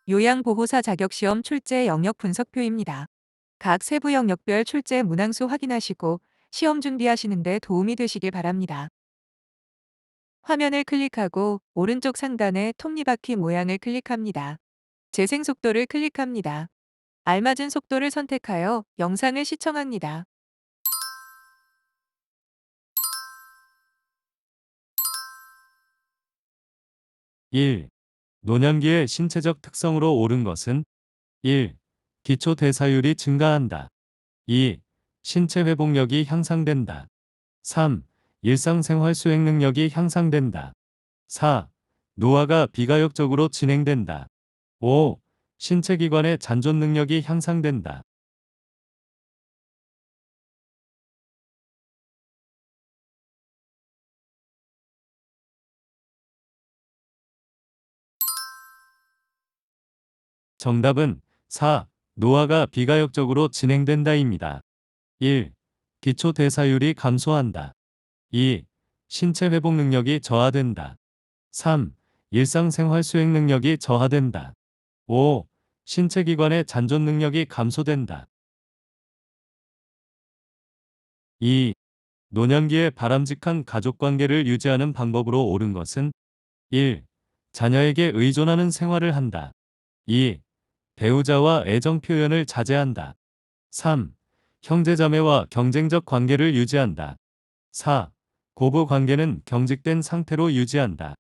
요양보호사 자격시험 출제 영역 분석표입니다. 각 세부 영역별 출제 문항수 확인하시고 시험 준비하시는 데 도움이 되시길 바랍니다. 화면을 클릭하고 오른쪽 상단의 톱니바퀴 모양을 클릭합니다. 재생 속도를 클릭합니다. 알맞은 속도를 선택하여 영상을 시청합니다. 1. 노년기의 신체적 특성으로 옳은 것은 1. 기초 대사율이 증가한다. 2. 신체 회복력이 향상된다. 3. 일상생활 수행 능력이 향상된다. 4. 노화가 비가역적으로 진행된다. 5. 신체 기관의 잔존 능력이 향상된다. 정답은 4. 노화가 비가역적으로 진행된다입니다. 1. 기초 대사율이 감소한다. 2. 신체 회복 능력이 저하된다. 3. 일상생활 수행 능력이 저하된다. 5. 신체 기관의 잔존 능력이 감소된다. 2. 노년기에 바람직한 가족관계를 유지하는 방법으로 옳은 것은 1. 자녀에게 의존하는 생활을 한다. 2. 배우자와 애정 표현을 자제한다. 3. 형제자매와 경쟁적 관계를 유지한다. 4. 고부 관계는 경직된 상태로 유지한다.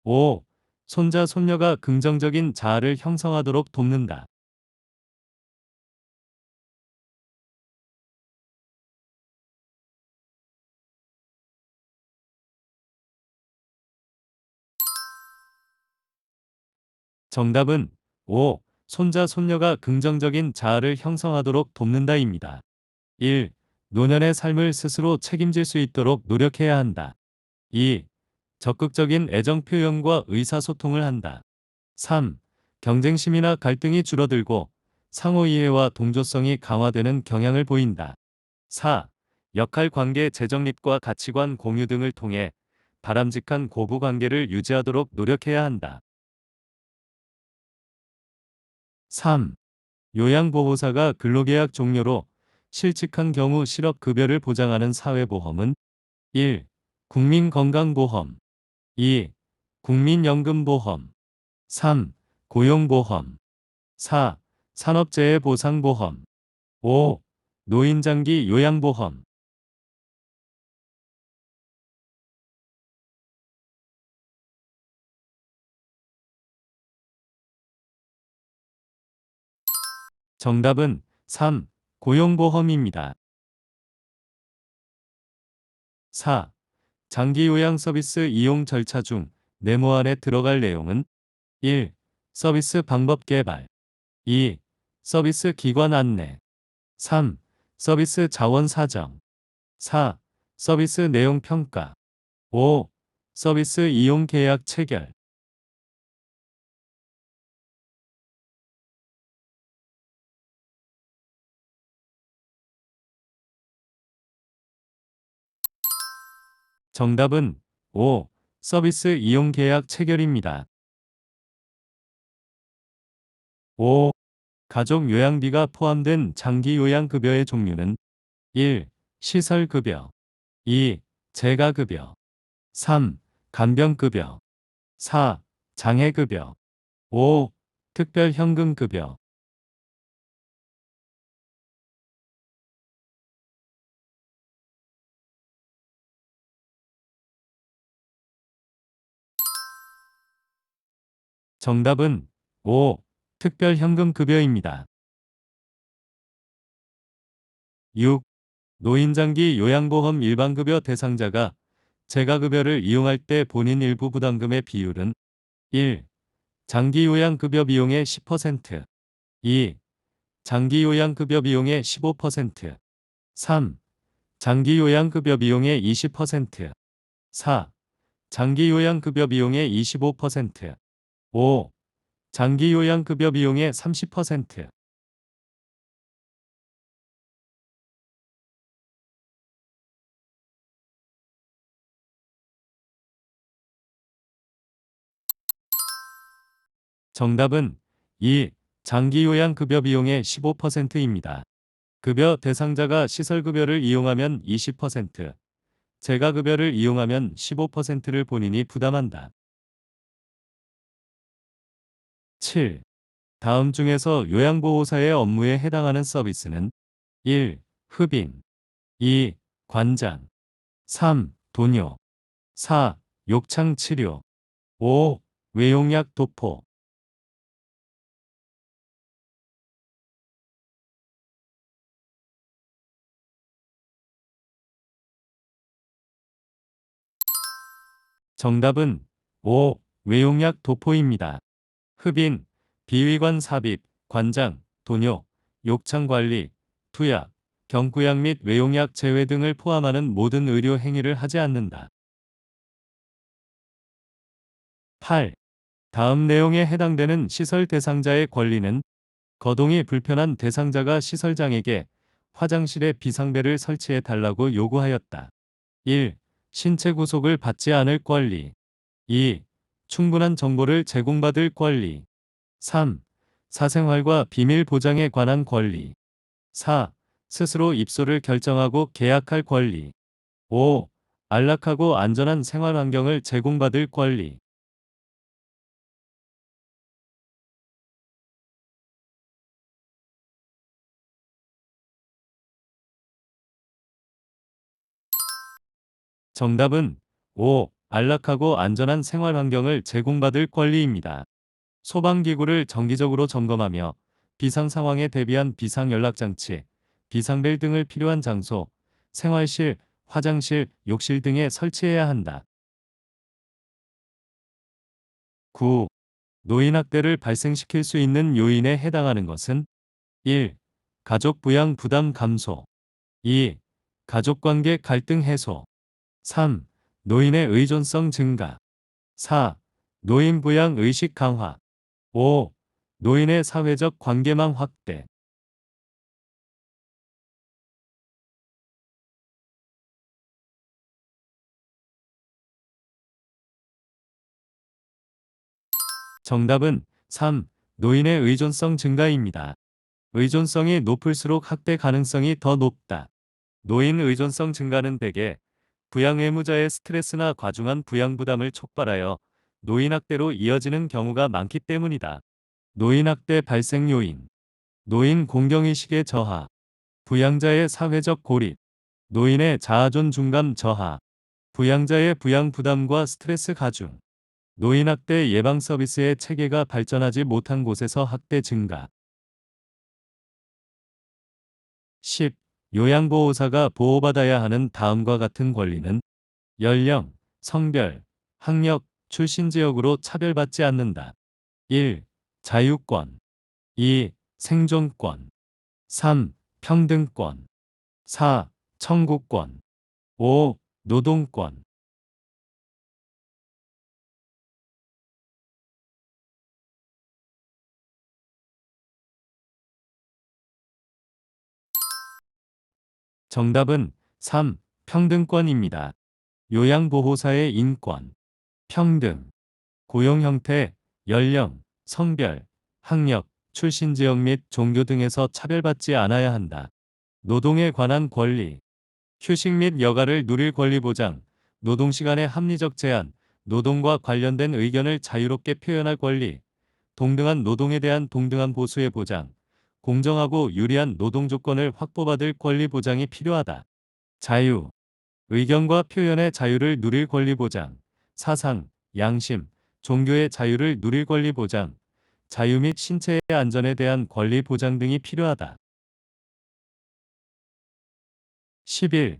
5. 손자, 손녀가 긍정적인 자아를 형성하도록 돕는다. 정답은 5. 손자, 손녀가 긍정적인 자아를 형성하도록 돕는다입니다. 1. 노년의 삶을 스스로 책임질 수 있도록 노력해야 한다. 2. 적극적인 애정 표현과 의사소통을 한다. 3. 경쟁심이나 갈등이 줄어들고 상호이해와 동조성이 강화되는 경향을 보인다. 4. 역할 관계 재정립과 가치관 공유 등을 통해 바람직한 고부 관계를 유지하도록 노력해야 한다. 3. 요양보호사가 근로계약 종료로 실직한 경우 실업급여를 보장하는 사회보험은 1. 국민건강보험 2. 국민연금보험 3. 고용보험 4. 산업재해보상보험 5. 노인장기 요양보험. 정답은 3. 고용보험입니다. 4. 장기요양 서비스 이용 절차 중 네모안에 들어갈 내용은 1. 서비스 방법 개발 2. 서비스 기관 안내 3. 서비스 자원 사정 4. 서비스 내용 평가 5. 서비스 이용 계약 체결. 정답은 5. 서비스 이용 계약 체결입니다. 5. 가족 요양비가 포함된 장기 요양급여의 종류는 1. 시설급여 2. 재가급여 3. 간병급여 4. 장애급여 5. 특별현금급여. 정답은 5. 특별현금급여입니다. 6. 노인장기 요양보험 일반급여 대상자가 재가급여를 이용할 때 본인 일부 부담금의 비율은 1. 장기요양급여 비용의 10%, 2. 장기요양급여 비용의 15%, 3. 장기요양급여 비용의 20%, 4. 장기요양급여 비용의 25%, 5. 장기요양급여 비용의 30%. 정답은 2. 장기 요양급여 비용의 15%입니다. 급여 대상자가 시설급여를 이용하면 20%, 재가급여를 이용하면 15%를 본인이 부담한다. 7. 다음 중에서 요양보호사의 업무에 해당하는 서비스는 1. 흡인 2. 관장 3. 도뇨 4. 욕창치료 5. 외용약 도포 정답은 5. 외용약 도포입니다. 흡인, 비위관 삽입, 관장, 도뇨, 욕창관리, 투약, 경구약 및 외용약 제외 등을 포함하는 모든 의료 행위를 하지 않는다. 8. 다음 내용에 해당되는 시설 대상자의 권리는 거동이 불편한 대상자가 시설장에게 화장실에 비상벨을 설치해 달라고 요구하였다. 1. 신체 구속을 받지 않을 권리. 2. 충분한 정보를 제공받을 권리. 3. 사생활과 비밀 보장에 관한 권리. 4. 스스로 입소를 결정하고 계약할 권리. 5. 안락하고 안전한 생활 환경을 제공받을 권리. 정답은 5. 안락하고 안전한 생활 환경을 제공받을 권리입니다. 소방기구를 정기적으로 점검하며 비상 상황에 대비한 비상연락장치, 비상벨 등을 필요한 장소, 생활실, 화장실, 욕실 등에 설치해야 한다. 9. 노인학대를 발생시킬 수 있는 요인에 해당하는 것은 1. 가족 부양 부담 감소 2. 가족관계 갈등 해소 3. 노인의 의존성 증가 4. 노인 부양 의식 강화 5. 노인의 사회적 관계망 확대 정답은 3. 노인의 의존성 증가입니다. 의존성이 높을수록 학대 가능성이 더 높다. 노인 의존성 증가는 대개 부양 의무자의 스트레스나 과중한 부양 부담을 촉발하여 노인학대로 이어지는 경우가 많기 때문이다. 노인학대 발생 요인, 노인 공경의식의 저하, 부양자의 사회적 고립, 노인의 자아존 중감 저하, 부양자의 부양 부담과 스트레스 가중, 노인학대 예방 서비스의 체계가 발전하지 못한 곳에서 학대 증가. 10. 요양보호사가 보호받아야 하는 다음과 같은 권리는 연령, 성별, 학력, 출신 지역으로 차별받지 않는다. 1. 자유권 2. 생존권 3. 평등권 4. 청구권 5. 노동권 정답은 3. 평등권입니다. 요양보호사의 인권, 평등, 고용 형태, 연령, 성별, 학력, 출신 지역 및 종교 등에서 차별받지 않아야 한다. 노동에 관한 권리, 휴식 및 여가를 누릴 권리 보장, 노동시간의 합리적 제한, 노동과 관련된 의견을 자유롭게 표현할 권리, 동등한 노동에 대한 동등한 보수의 보장, 공정하고 유리한 노동 조건을 확보받을 권리 보장이 필요하다. 자유, 의견과 표현의 자유를 누릴 권리 보장, 사상, 양심, 종교의 자유를 누릴 권리 보장, 자유 및 신체의 안전에 대한 권리 보장 등이 필요하다. 11.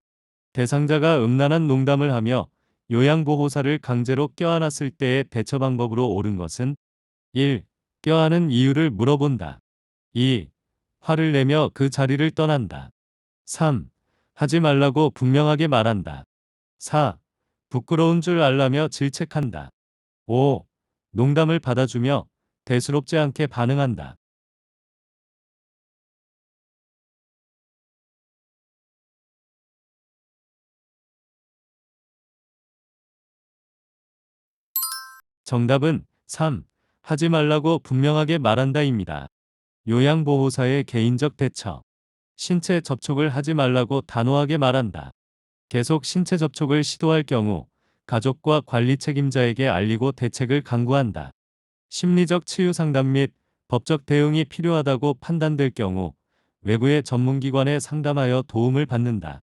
대상자가 음란한 농담을 하며 요양보호사를 강제로 껴안았을 때의 대처 방법으로 옳은 것은 1. 껴안은 이유를 물어본다. 2. 화를 내며 그 자리를 떠난다. 3. 하지 말라고 분명하게 말한다. 4. 부끄러운 줄 알라며 질책한다. 5. 농담을 받아주며 대수롭지 않게 반응한다. 정답은 3. 하지 말라고 분명하게 말한다입니다. 요양보호사의 개인적 대처. 신체 접촉을 하지 말라고 단호하게 말한다. 계속 신체 접촉을 시도할 경우 가족과 관리 책임자에게 알리고 대책을 강구한다. 심리적 치유 상담 및 법적 대응이 필요하다고 판단될 경우 외부의 전문기관에 상담하여 도움을 받는다.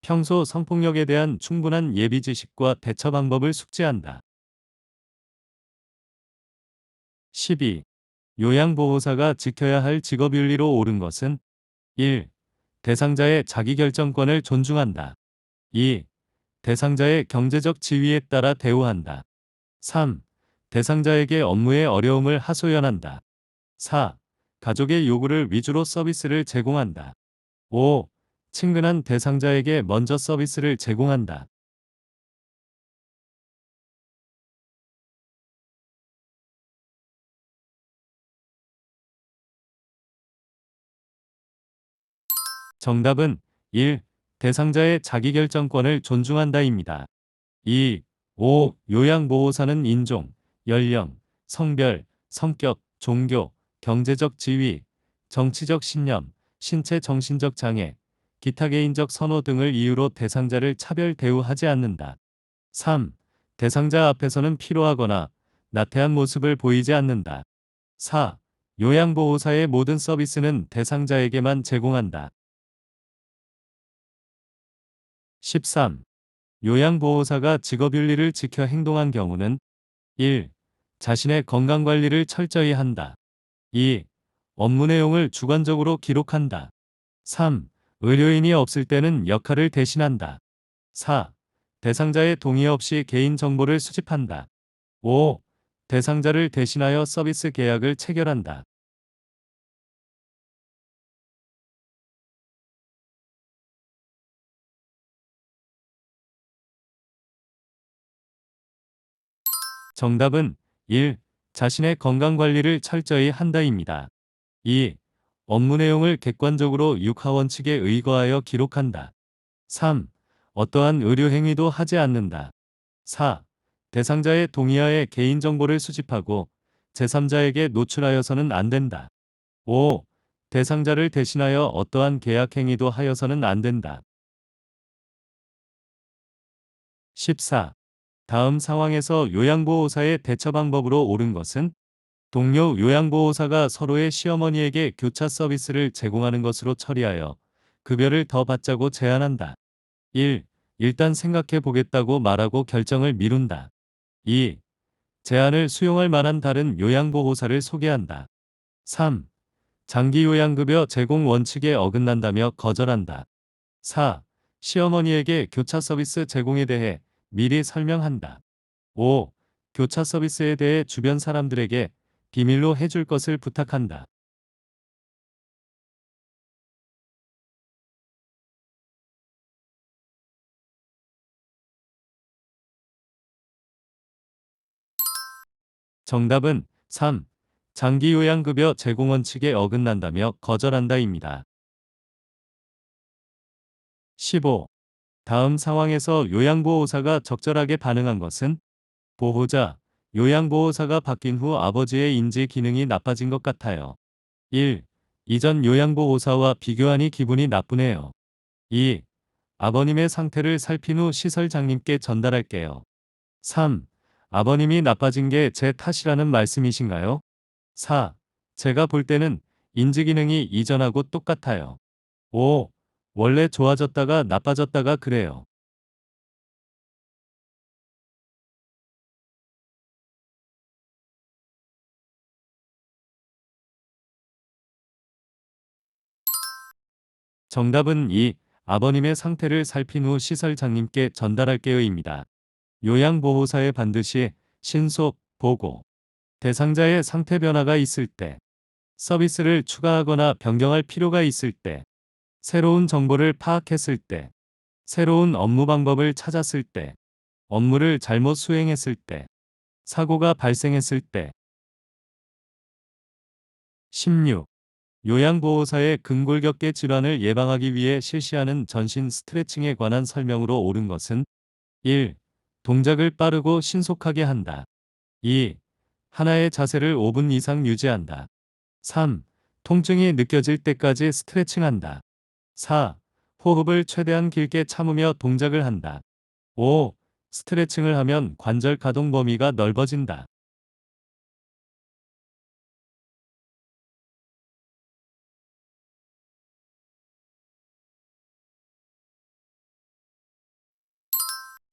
평소 성폭력에 대한 충분한 예비 지식과 대처 방법을 숙지한다. 12. 요양보호사가 지켜야 할 직업윤리로 옳은 것은 1. 대상자의 자기결정권을 존중한다. 2. 대상자의 경제적 지위에 따라 대우한다. 3. 대상자에게 업무의 어려움을 하소연한다. 4. 가족의 요구를 위주로 서비스를 제공한다. 5. 친근한 대상자에게 먼저 서비스를 제공한다. 정답은 1. 대상자의 자기결정권을 존중한다입니다. 2. 5. 요양보호사는 인종, 연령, 성별, 성격, 종교, 경제적 지위, 정치적 신념, 신체 정신적 장애, 기타 개인적 선호 등을 이유로 대상자를 차별 대우하지 않는다. 3. 대상자 앞에서는 피로하거나 나태한 모습을 보이지 않는다. 4. 요양보호사의 모든 서비스는 대상자에게만 제공한다. 13. 요양보호사가 직업윤리를 지켜 행동한 경우는 1. 자신의 건강관리를 철저히 한다. 2. 업무 내용을 주관적으로 기록한다. 3. 의료인이 없을 때는 역할을 대신한다. 4. 대상자의 동의 없이 개인정보를 수집한다. 5. 대상자를 대신하여 서비스 계약을 체결한다. 정답은 1. 자신의 건강관리를 철저히 한다입니다. 2. 업무 내용을 객관적으로 육하원칙에 의거하여 기록한다. 3. 어떠한 의료행위도 하지 않는다. 4. 대상자의 동의하에 개인정보를 수집하고 제3자에게 노출하여서는 안 된다. 5. 대상자를 대신하여 어떠한 계약행위도 하여서는 안 된다. 14. 다음 상황에서 요양보호사의 대처 방법으로 옳은 것은 동료 요양보호사가 서로의 시어머니에게 교차 서비스를 제공하는 것으로 처리하여 급여를 더 받자고 제안한다. 1. 일단 생각해 보겠다고 말하고 결정을 미룬다. 2. 제안을 수용할 만한 다른 요양보호사를 소개한다. 3. 장기 요양급여 제공 원칙에 어긋난다며 거절한다. 4. 시어머니에게 교차 서비스 제공에 대해 미리 설명한다. 5. 교차 서비스에 대해 주변 사람들에게 비밀로 해줄 것을 부탁한다. 정답은 3. 장기 요양급여 제공 원칙에 어긋난다며 거절한다입니다. 15. 다음 상황에서 요양보호사가 적절하게 반응한 것은 보호자, 요양보호사가 바뀐 후 아버지의 인지 기능이 나빠진 것 같아요. 1. 이전 요양보호사와 비교하니 기분이 나쁘네요. 2. 아버님의 상태를 살핀 후 시설장님께 전달할게요. 3. 아버님이 나빠진 게 제 탓이라는 말씀이신가요? 4. 제가 볼 때는 인지기능이 이전하고 똑같아요. 5. 원래 좋아졌다가 나빠졌다가 그래요. 정답은 2. 아버님의 상태를 살핀 후 시설장님께 전달할게요입니다. 요양보호사에 반드시 신속, 보고, 대상자의 상태 변화가 있을 때, 서비스를 추가하거나 변경할 필요가 있을 때, 새로운 정보를 파악했을 때, 새로운 업무 방법을 찾았을 때, 업무를 잘못 수행했을 때, 사고가 발생했을 때. 16. 요양보호사의 근골격계 질환을 예방하기 위해 실시하는 전신 스트레칭에 관한 설명으로 옳은 것은 1. 동작을 빠르고 신속하게 한다. 2. 하나의 자세를 5분 이상 유지한다. 3. 통증이 느껴질 때까지 스트레칭한다. 4. 호흡을 최대한 길게 참으며 동작을 한다. 5. 스트레칭을 하면 관절 가동 범위가 넓어진다.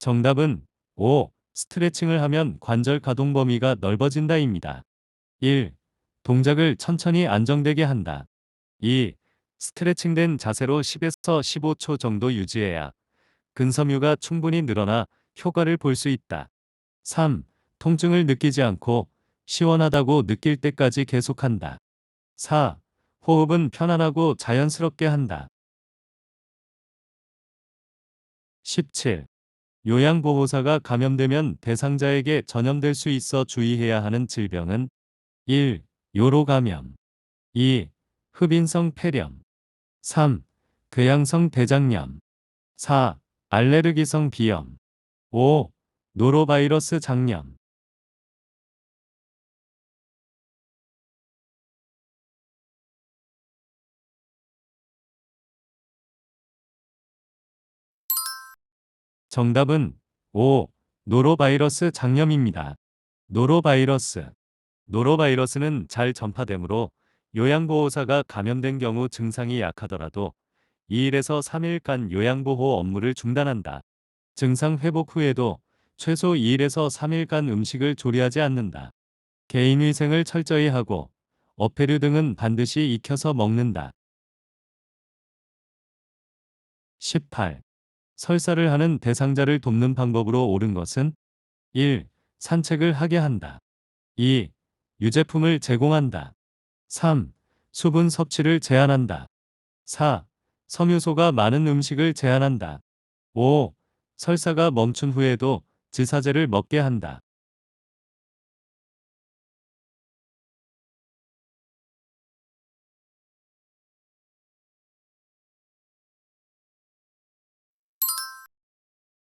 정답은 5. 스트레칭을 하면 관절 가동 범위가 넓어진다입니다. 1. 동작을 천천히 안정되게 한다. 2. 스트레칭된 자세로 10에서 15초 정도 유지해야 근섬유가 충분히 늘어나 효과를 볼 수 있다. 3. 통증을 느끼지 않고 시원하다고 느낄 때까지 계속한다. 4. 호흡은 편안하고 자연스럽게 한다. 17. 요양보호사가 감염되면 대상자에게 전염될 수 있어 주의해야 하는 질병은 1. 요로감염 2. 흡인성 폐렴 3. 궤양성 대장염 4. 알레르기성 비염 5. 노로바이러스 장염 정답은 5. 노로바이러스 장염입니다. 노로바이러스 노로바이러스는 잘 전파되므로 요양보호사가 감염된 경우 증상이 약하더라도 2일에서 3일간 요양보호 업무를 중단한다. 증상 회복 후에도 최소 2일에서 3일간 음식을 조리하지 않는다. 개인위생을 철저히 하고 어패류 등은 반드시 익혀서 먹는다. 18. 설사를 하는 대상자를 돕는 방법으로 옳은 것은 1. 산책을 하게 한다. 2. 유제품을 제공한다. 3. 수분 섭취를 제한한다. 4. 섬유소가 많은 음식을 제한한다. 5. 설사가 멈춘 후에도 지사제를 먹게 한다.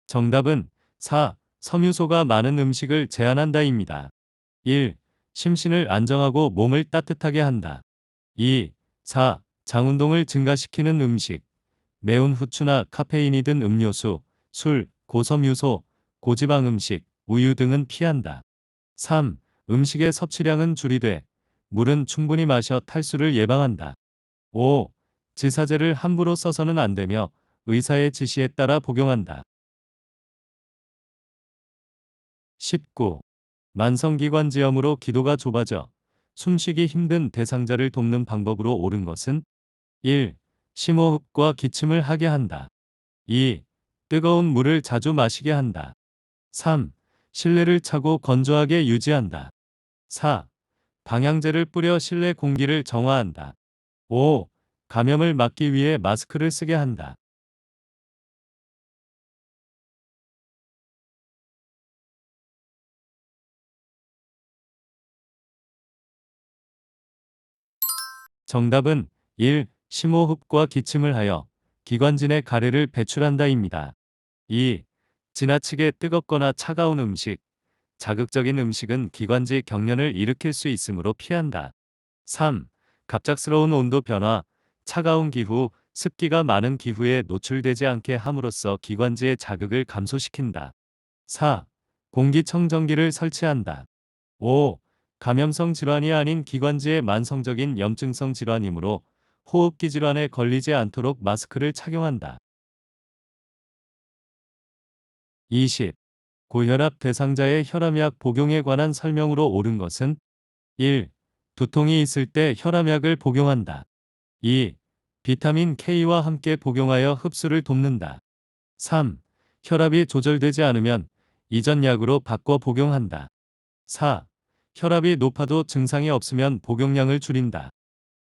정답은 4. 섬유소가 많은 음식을 제한한다입니다. 1. 심신을 안정하고 몸을 따뜻하게 한다. 2. 4. 장운동을 증가시키는 음식. 매운 후추나 카페인이 든 음료수, 술, 고섬유소, 고지방 음식, 우유 등은 피한다. 3. 음식의 섭취량은 줄이되 물은 충분히 마셔 탈수를 예방한다. 5. 지사제를 함부로 써서는 안 되며 의사의 지시에 따라 복용한다. 19. 만성기관지염으로 기도가 좁아져 숨쉬기 힘든 대상자를 돕는 방법으로 옳은 것은 1. 심호흡과 기침을 하게 한다. 2. 뜨거운 물을 자주 마시게 한다. 3. 실내를 차고 건조하게 유지한다. 4. 방향제를 뿌려 실내 공기를 정화한다. 5. 감염을 막기 위해 마스크를 쓰게 한다. 정답은 1. 심호흡과 기침을 하여 기관진의 가래를 배출한다입니다. 2. 지나치게 뜨겁거나 차가운 음식, 자극적인 음식은 기관지 경련을 일으킬 수 있으므로 피한다. 3. 갑작스러운 온도 변화, 차가운 기후, 습기가 많은 기후에 노출되지 않게 함으로써 기관지의 자극을 감소시킨다. 4. 공기청정기를 설치한다. 5. 감염성 질환이 아닌 기관지의 만성적인 염증성 질환이므로 호흡기 질환에 걸리지 않도록 마스크를 착용한다. 20. 고혈압 대상자의 혈압약 복용에 관한 설명으로 옳은 것은 1. 두통이 있을 때 혈압약을 복용한다. 2. 비타민 K와 함께 복용하여 흡수를 돕는다. 3. 혈압이 조절되지 않으면 이전 약으로 바꿔 복용한다. 4. 혈압이 높아도 증상이 없으면 복용량을 줄인다.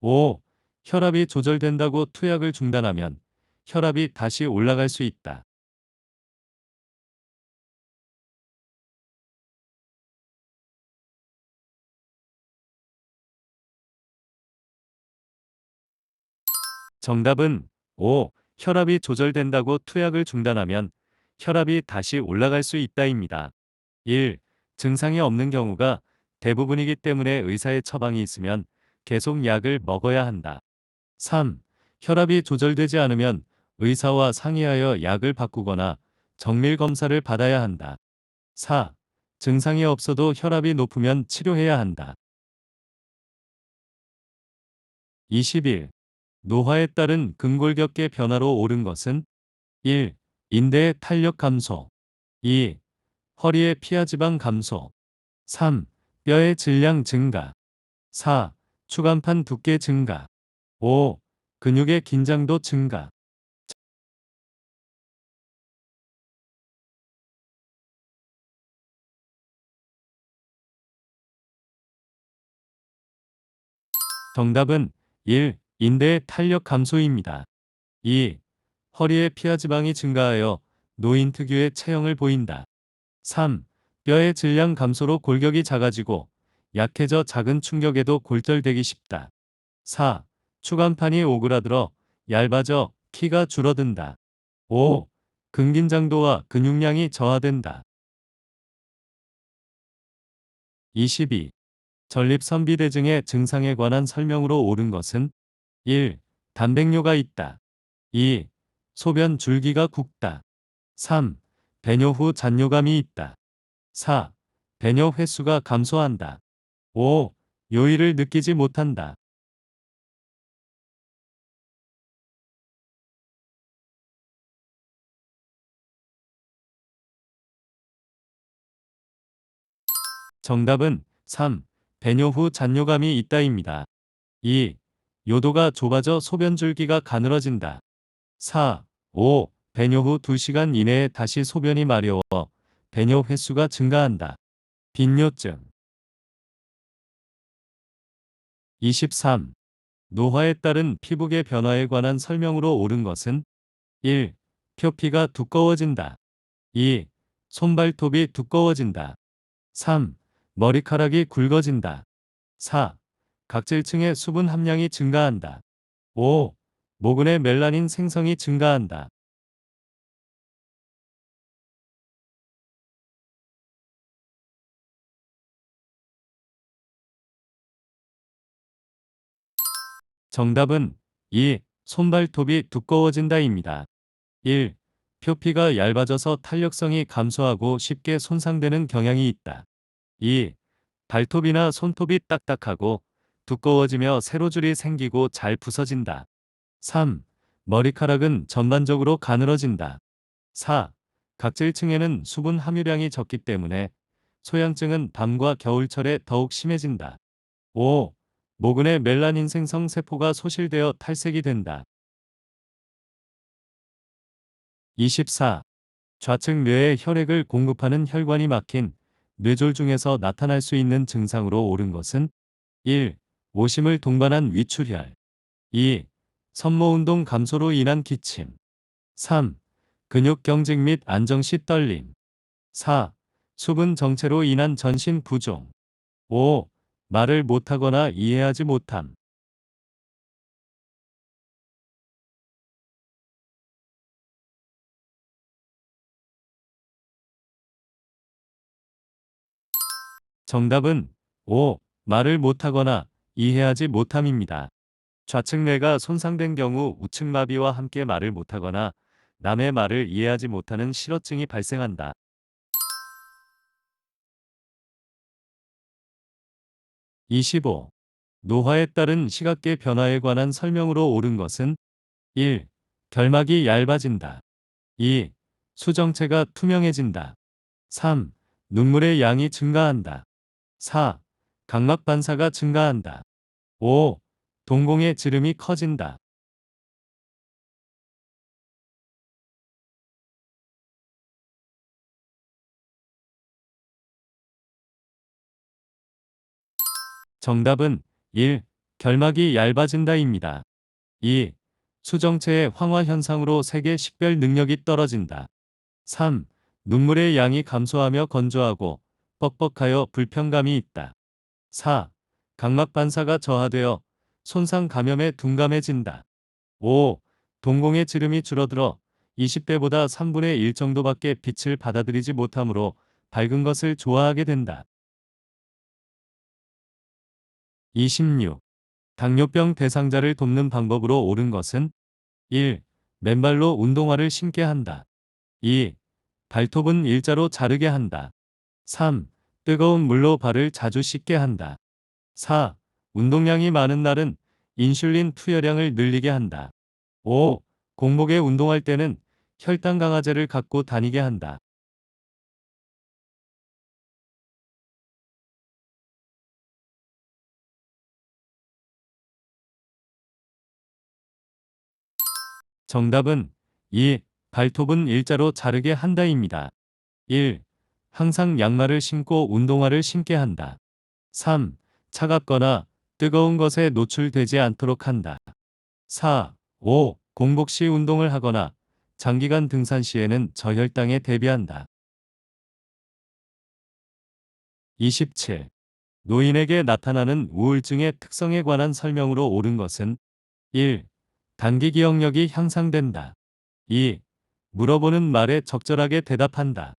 5. 혈압이 조절된다고 투약을 중단하면 혈압이 다시 올라갈 수 있다. 정답은 5. 혈압이 조절된다고 투약을 중단하면 혈압이 다시 올라갈 수 있다입니다. 1. 증상이 없는 경우가 대부분이기 때문에 의사의 처방이 있으면 계속 약을 먹어야 한다. 3. 혈압이 조절되지 않으면 의사와 상의하여 약을 바꾸거나 정밀 검사를 받아야 한다. 4. 증상이 없어도 혈압이 높으면 치료해야 한다. 21. 노화에 따른 근골격계 변화로 옳은 것은 1. 인대의 탄력 감소 2. 허리의 피하지방 감소 3. 뼈의 질량 증가 4. 추간판 두께 증가 5. 근육의 긴장도 증가. 정답은 1. 인대의 탄력 감소입니다. 2. 허리의 피하지방이 증가하여 노인 특유의 체형을 보인다. 3. 뼈의 질량 감소로 골격이 작아지고 약해져 작은 충격에도 골절되기 쉽다. 4. 추간판이 오그라들어 얇아져 키가 줄어든다. 5. 근긴장도와 근육량이 저하된다. 22. 전립선비대증의 증상에 관한 설명으로 옳은 것은 1. 단백뇨가 있다. 2. 소변 줄기가 굵다. 3. 배뇨 후 잔뇨감이 있다. 4. 배뇨 횟수가 감소한다. 5. 요일을 느끼지 못한다. 정답은 3. 배뇨 후 잔뇨감이 있다입니다. 2. 요도가 좁아져 소변 줄기가 가늘어진다. 4. 5. 배뇨 후 2시간 이내에 다시 소변이 마려워 배뇨 횟수가 증가한다. 빈뇨증. 23. 노화에 따른 피부계 변화에 관한 설명으로 옳은 것은 1. 표피가 두꺼워진다. 2. 손발톱이 두꺼워진다. 3. 머리카락이 굵어진다. 4. 각질층의 수분 함량이 증가한다. 5. 모근의 멜라닌 생성이 증가한다. 정답은 2. 손발톱이 두꺼워진다입니다. 1. 표피가 얇아져서 탄력성이 감소하고 쉽게 손상되는 경향이 있다. 2. 발톱이나 손톱이 딱딱하고 두꺼워지며 세로줄이 생기고 잘 부서진다. 3. 머리카락은 전반적으로 가늘어진다. 4. 각질층에는 수분 함유량이 적기 때문에 소양증은 밤과 겨울철에 더욱 심해진다. 5. 모근의 멜라닌 생성 세포가 소실되어 탈색이 된다. 24. 좌측 뇌에 혈액을 공급하는 혈관이 막힌 뇌졸 중에서 나타날 수 있는 증상으로 옳은 것은 1. 오심을 동반한 위출혈 2. 섬모운동 감소로 인한 기침 3. 근육 경직 및 안정 시 떨림 4. 수분 정체로 인한 전신 부종 5. 말을 못하거나 이해하지 못함. 정답은 5. 말을 못하거나 이해하지 못함입니다. 좌측 뇌가 손상된 경우 우측 마비와 함께 말을 못하거나 남의 말을 이해하지 못하는 실어증이 발생한다. 25. 노화에 따른 시각계 변화에 관한 설명으로 옳은 것은 1. 결막이 얇아진다. 2. 수정체가 투명해진다. 3. 눈물의 양이 증가한다. 4. 각막 반사가 증가한다. 5. 동공의 지름이 커진다. 정답은 1. 결막이 얇아진다입니다. 2. 수정체의 황화 현상으로 세계 식별 능력이 떨어진다. 3. 눈물의 양이 감소하며 건조하고 뻑뻑하여 불편감이 있다. 4. 각막 반사가 저하되어 손상 감염에 둔감해진다. 5. 동공의 지름이 줄어들어 20대보다 3분의 1 정도밖에 빛을 받아들이지 못하므로 밝은 것을 좋아하게 된다. 26. 당뇨병 대상자를 돕는 방법으로 옳은 것은 1. 맨발로 운동화를 신게 한다. 2. 발톱은 일자로 자르게 한다. 3. 뜨거운 물로 발을 자주 씻게 한다. 4. 운동량이 많은 날은 인슐린 투여량을 늘리게 한다. 5. 공복에 운동할 때는 혈당 강화제를 갖고 다니게 한다. 정답은 2. 발톱은 일자로 자르게 한다입니다. 1. 항상 양말을 신고 운동화를 신게 한다. 3. 차갑거나 뜨거운 것에 노출되지 않도록 한다. 4. 5. 공복 시 운동을 하거나 장기간 등산 시에는 저혈당에 대비한다. 27. 노인에게 나타나는 우울증의 특성에 관한 설명으로 옳은 것은 1. 단기 기억력이 향상된다. 2. 물어보는 말에 적절하게 대답한다.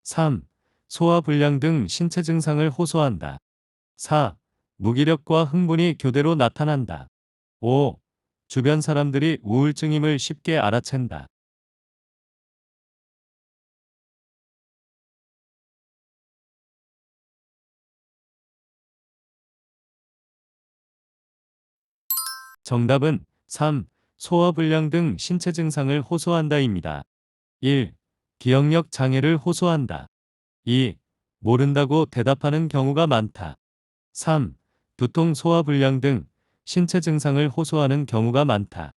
3. 소화불량 등 신체 증상을 호소한다. 4. 무기력과 흥분이 교대로 나타난다. 5. 주변 사람들이 우울증임을 쉽게 알아챈다. 정답은 3. 소화불량 등 신체 증상을 호소한다입니다. 1. 기억력 장애를 호소한다. 2. 모른다고 대답하는 경우가 많다. 3. 두통 소화불량 등 신체 증상을 호소하는 경우가 많다.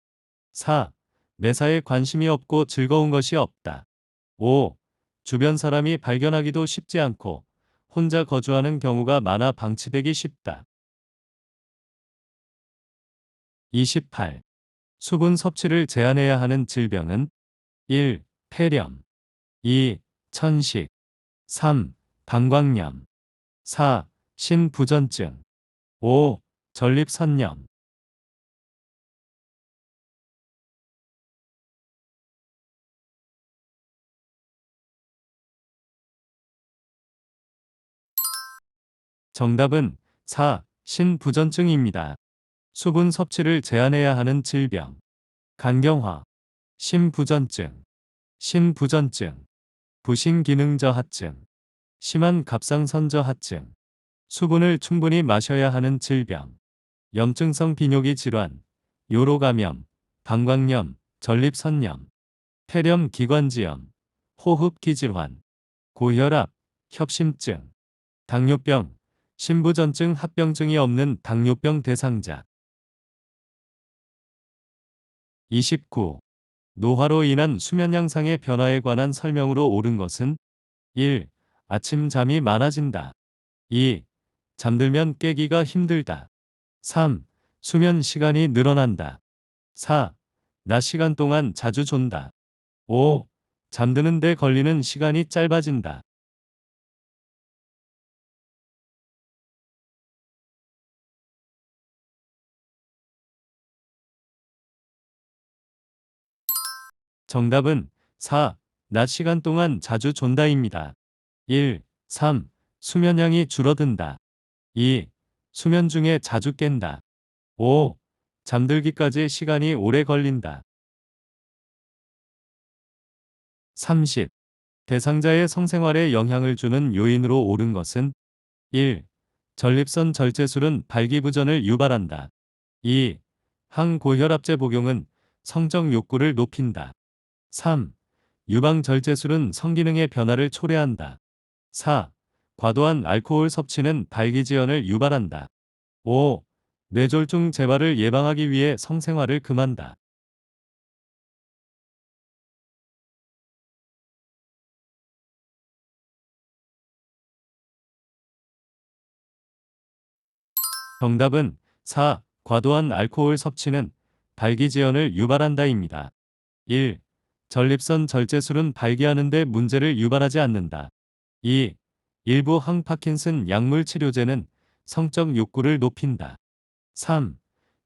4. 매사에 관심이 없고 즐거운 것이 없다. 5. 주변 사람이 발견하기도 쉽지 않고 혼자 거주하는 경우가 많아 방치되기 쉽다. 28. 수분 섭취를 제한해야 하는 질병은 1. 폐렴 2. 천식 3. 방광염 4. 신부전증 5. 전립선염 정답은 4. 신부전증입니다. 수분 섭취를 제한해야 하는 질병 간경화 심부전증 신부전증 부신기능저하증 심한 갑상선저하증 수분을 충분히 마셔야 하는 질병 염증성 비뇨기 질환 요로감염 방광염 전립선염 폐렴 기관지염 호흡기 질환 고혈압 협심증 당뇨병 신부전증 합병증이 없는 당뇨병 대상자 29. 노화로 인한 수면 양상의 변화에 관한 설명으로 옳은 것은 1. 아침 잠이 많아진다. 2. 잠들면 깨기가 힘들다. 3. 수면 시간이 늘어난다. 4. 낮 시간 동안 자주 존다. 5. 잠드는 데 걸리는 시간이 짧아진다. 정답은 4. 낮 시간 동안 자주 존다입니다. 1. 3. 수면량이 줄어든다. 2. 수면 중에 자주 깬다. 5. 잠들기까지 시간이 오래 걸린다. 30. 대상자의 성생활에 영향을 주는 요인으로 옳은 것은 1. 전립선 절제술은 발기부전을 유발한다. 2. 항고혈압제 복용은 성적 욕구를 높인다. 3. 유방절제술은 성기능의 변화를 초래한다. 4. 과도한 알코올 섭취는 발기지연을 유발한다. 5. 뇌졸중 재발을 예방하기 위해 성생활을 금한다. 정답은 4. 과도한 알코올 섭취는 발기지연을 유발한다입니다. 1. 전립선 절제술은 발기하는 데 문제를 유발하지 않는다. 2. 일부 항파킨슨 약물 치료제는 성적 욕구를 높인다. 3.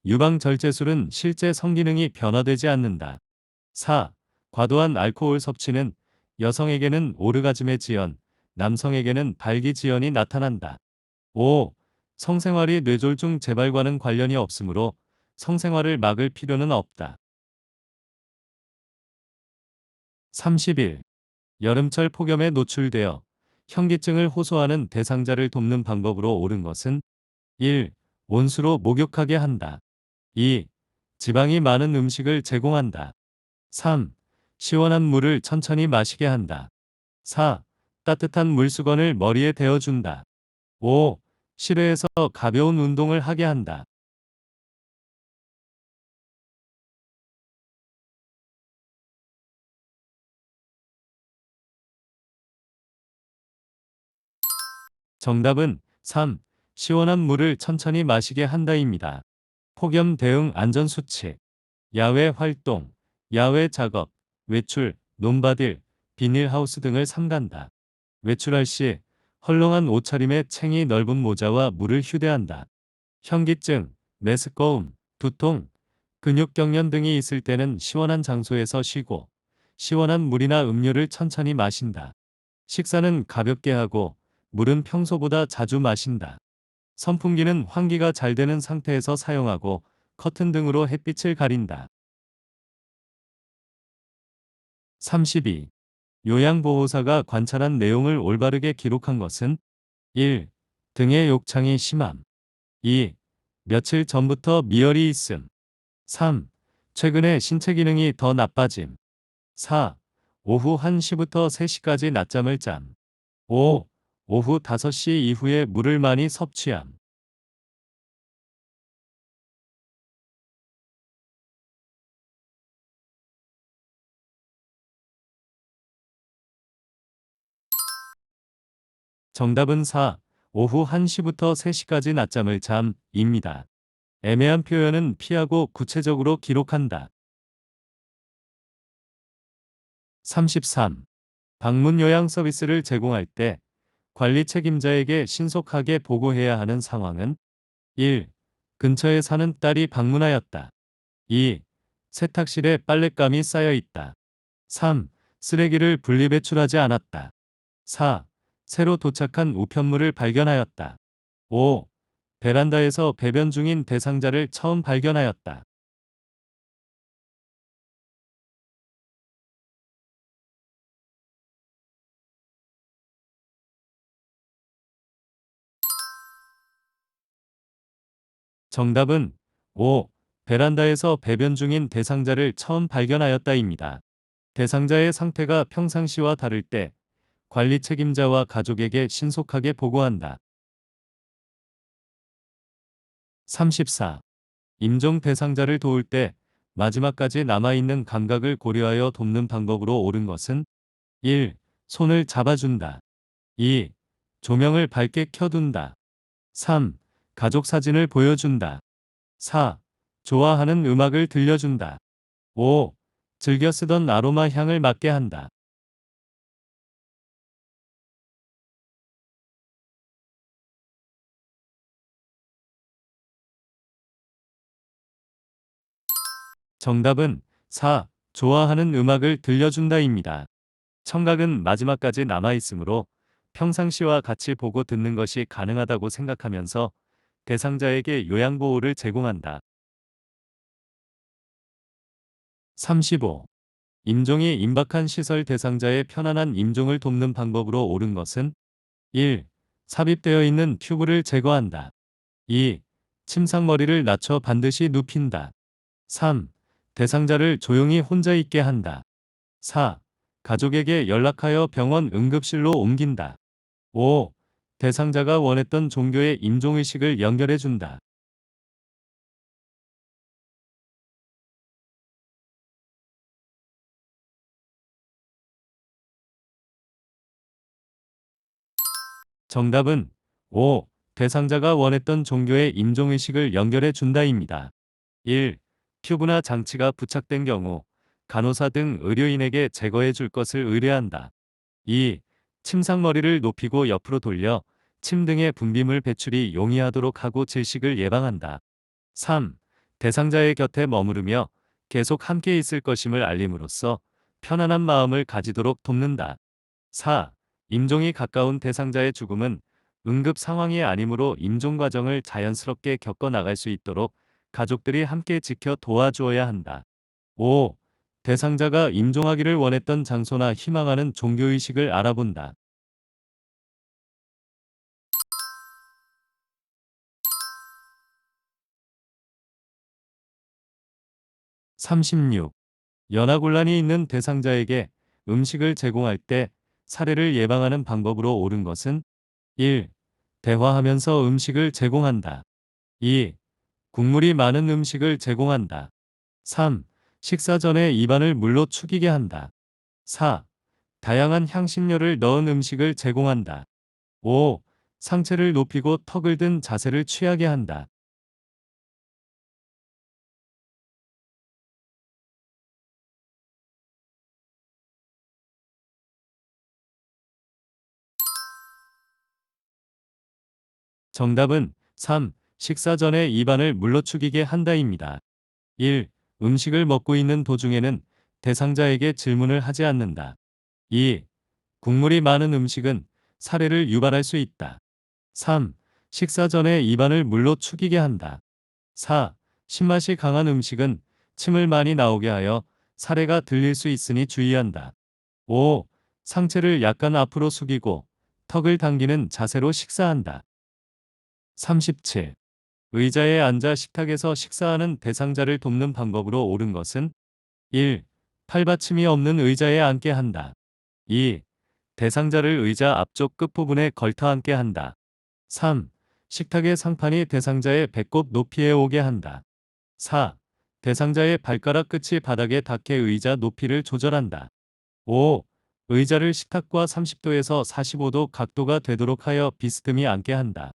유방절제술은 실제 성기능이 변화되지 않는다. 4. 과도한 알코올 섭취는 여성에게는 오르가즘의 지연, 남성에게는 발기지연이 나타난다. 5. 성생활이 뇌졸중 재발과는 관련이 없으므로 성생활을 막을 필요는 없다. 30일. 여름철 폭염에 노출되어 현기증을 호소하는 대상자를 돕는 방법으로 옳은 것은 1. 온수로 목욕하게 한다. 2. 지방이 많은 음식을 제공한다. 3. 시원한 물을 천천히 마시게 한다. 4. 따뜻한 물수건을 머리에 대어준다. 5. 실외에서 가벼운 운동을 하게 한다. 정답은 3. 시원한 물을 천천히 마시게 한다입니다. 폭염 대응 안전수칙. 야외 활동, 야외 작업, 외출, 논바딜, 비닐하우스 등을 삼간다. 외출할 시 헐렁한 옷차림에 챙이 넓은 모자와 물을 휴대한다. 현기증, 메스꺼움, 두통, 근육경련 등이 있을 때는 시원한 장소에서 쉬고 시원한 물이나 음료를 천천히 마신다. 식사는 가볍게 하고 물은 평소보다 자주 마신다. 선풍기는 환기가 잘 되는 상태에서 사용하고 커튼 등으로 햇빛을 가린다. 32. 요양보호사가 관찰한 내용을 올바르게 기록한 것은 1. 등의 욕창이 심함. 2. 며칠 전부터 미열이 있음. 3. 최근에 신체 기능이 더 나빠짐. 4. 오후 1시부터 3시까지 낮잠을 짬. 5. 오후 5시 이후에 물을 많이 섭취함. 정답은 4. 오후 1시부터 3시까지 낮잠을 잠입니다. 애매한 표현은 피하고 구체적으로 기록한다. 33. 방문 요양 서비스를 제공할 때 관리 책임자에게 신속하게 보고해야 하는 상황은 1. 근처에 사는 딸이 방문하였다. 2. 세탁실에 빨랫감이 쌓여 있다. 3. 쓰레기를 분리배출하지 않았다. 4. 새로 도착한 우편물을 발견하였다. 5. 베란다에서 배변 중인 대상자를 처음 발견하였다. 정답은 5. 베란다에서 배변 중인 대상자를 처음 발견하였다입니다. 대상자의 상태가 평상시와 다를 때 관리 책임자와 가족에게 신속하게 보고한다. 34. 임종 대상자를 도울 때 마지막까지 남아있는 감각을 고려하여 돕는 방법으로 옳은 것은 1. 손을 잡아준다. 2. 조명을 밝게 켜둔다. 3. 가족 사진을 보여준다. 4. 좋아하는 음악을 들려준다. 5. 즐겨 쓰던 아로마 향을 맡게 한다. 정답은 4. 좋아하는 음악을 들려준다입니다. 청각은 마지막까지 남아있으므로 평상시와 같이 보고 듣는 것이 가능하다고 생각하면서 대상자에게 요양보호를 제공한다. 35. 임종이 임박한 시설 대상자의 편안한 임종을 돕는 방법으로 옳은 것은 1. 삽입되어 있는 튜브를 제거한다. 2. 침상머리를 낮춰 반드시 눕힌다. 3. 대상자를 조용히 혼자 있게 한다. 4. 가족에게 연락하여 병원 응급실로 옮긴다. 5. 대상자가 원했던 종교의 임종의식을 연결해준다. 정답은 5. 대상자가 원했던 종교의 임종의식을 연결해준다입니다. 1. 튜브나 장치가 부착된 경우 간호사 등 의료인에게 제거해 줄 것을 의뢰한다. 2. 침상머리를 높이고 옆으로 돌려 침 등의 분비물 배출이 용이하도록 하고 질식을 예방한다. 3. 대상자의 곁에 머무르며 계속 함께 있을 것임을 알림으로써 편안한 마음을 가지도록 돕는다. 4. 임종이 가까운 대상자의 죽음은 응급 상황이 아니므로 임종 과정을 자연스럽게 겪어 나갈 수 있도록 가족들이 함께 지켜 도와주어야 한다. 5. 대상자가 임종하기를 원했던 장소나 희망하는 종교의식을 알아본다. 36. 연하곤란이 있는 대상자에게 음식을 제공할 때 사례를 예방하는 방법으로 옳은 것은 1. 대화하면서 음식을 제공한다. 2. 국물이 많은 음식을 제공한다. 3. 식사 전에 입안을 물로 축이게 한다. 4. 다양한 향신료를 넣은 음식을 제공한다. 5. 상체를 높이고 턱을 든 자세를 취하게 한다. 정답은 3. 식사 전에 입안을 물로 축이게 한다입니다. 1. 음식을 먹고 있는 도중에는 대상자에게 질문을 하지 않는다. 2. 국물이 많은 음식은 사례를 유발할 수 있다. 3. 식사 전에 입안을 물로 축이게 한다. 4. 신맛이 강한 음식은 침을 많이 나오게 하여 사례가 들릴 수 있으니 주의한다. 5. 상체를 약간 앞으로 숙이고 턱을 당기는 자세로 식사한다. 37. 의자에 앉아 식탁에서 식사하는 대상자를 돕는 방법으로 옳은 것은 1. 팔받침이 없는 의자에 앉게 한다. 2. 대상자를 의자 앞쪽 끝부분에 걸터 앉게 한다. 3. 식탁의 상판이 대상자의 배꼽 높이에 오게 한다. 4. 대상자의 발가락 끝이 바닥에 닿게 의자 높이를 조절한다. 5. 의자를 식탁과 30도에서 45도 각도가 되도록 하여 비스듬히 앉게 한다.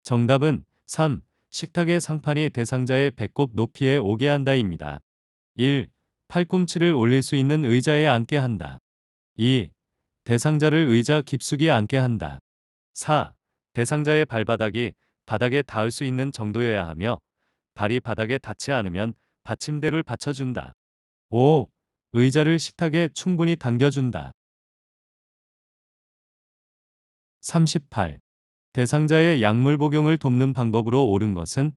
정답은 3. 식탁의 상판이 대상자의 배꼽 높이에 오게 한다입니다. 1. 팔꿈치를 올릴 수 있는 의자에 앉게 한다. 2. 대상자를 의자 깊숙이 앉게 한다. 4. 대상자의 발바닥이 바닥에 닿을 수 있는 정도여야 하며 발이 바닥에 닿지 않으면 받침대를 받쳐준다. 5. 의자를 식탁에 충분히 당겨준다. 38. 대상자의 약물 복용을 돕는 방법으로 옳은 것은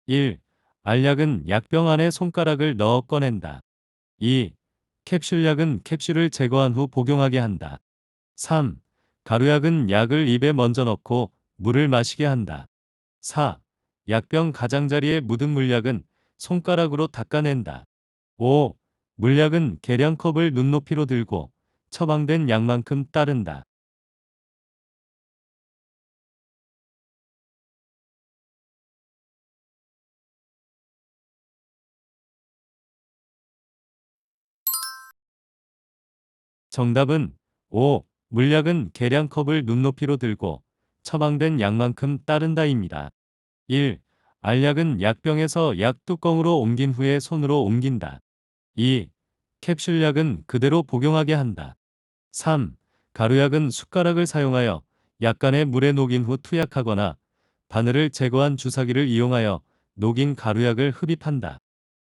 1. 알약은 약병 안에 손가락을 넣어 꺼낸다. 2. 캡슐약은 캡슐을 제거한 후 복용하게 한다. 3. 가루약은 약을 입에 먼저 넣고 물을 마시게 한다. 4. 약병 가장자리에 묻은 물약은 손가락으로 닦아낸다. 5. 물약은 계량컵을 눈높이로 들고 처방된 약만큼 따른다. 정답은 5. 물약은 계량컵을 눈높이로 들고 처방된 약만큼 따른다입니다. 1. 알약은 약병에서 약 뚜껑으로 옮긴 후에 손으로 옮긴다. 2. 캡슐약은 그대로 복용하게 한다. 3. 가루약은 숟가락을 사용하여 약간의 물에 녹인 후 투약하거나 바늘을 제거한 주사기를 이용하여 녹인 가루약을 흡입한다.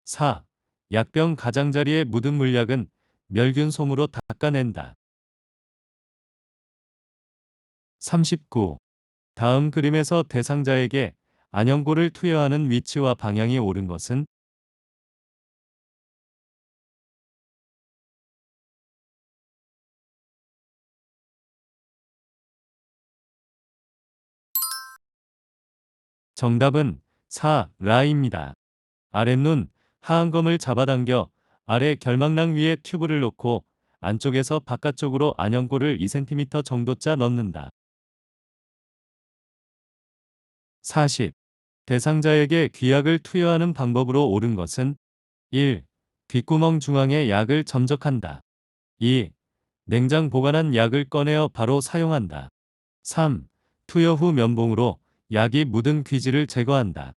4. 약병 가장자리에 묻은 물약은 멸균 솜으로 닦아낸다. 39. 다음 그림에서 대상자에게 안연고를 투여하는 위치와 방향이 옳은 것은 정답은 4. 라입니다. 아랫눈, 하안검을 잡아당겨 아래 결막낭 위에 튜브를 놓고 안쪽에서 바깥쪽으로 안연고를 2cm 정도 짜 넣는다. 40. 대상자에게 귀약을 투여하는 방법으로 옳은 것은 1. 귓구멍 중앙에 약을 점적한다. 2. 냉장 보관한 약을 꺼내어 바로 사용한다. 3. 투여 후 면봉으로 약이 묻은 귀지를 제거한다.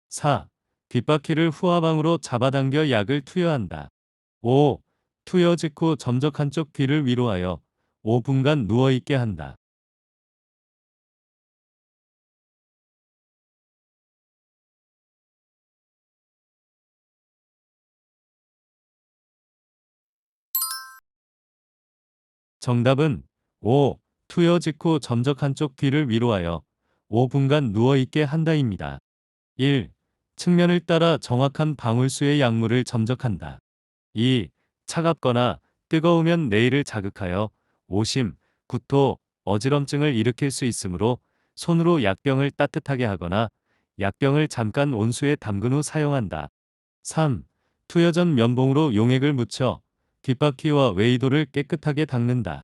4. 귓바퀴를 후하방으로 잡아당겨 약을 투여한다. 5. 투여 직후 점적 한쪽 귀를 위로하여 5분간 누워있게 한다. 정답은 5. 투여 직후 점적 한쪽 귀를 위로하여 5분간 누워있게 한다입니다. 1. 측면을 따라 정확한 방울수의 약물을 점적한다. 2. 차갑거나 뜨거우면 뇌를 자극하여 오심, 구토, 어지럼증을 일으킬 수 있으므로 손으로 약병을 따뜻하게 하거나 약병을 잠깐 온수에 담근 후 사용한다. 3. 투여 전 면봉으로 용액을 묻혀 귓바퀴와 외이도를 깨끗하게 닦는다.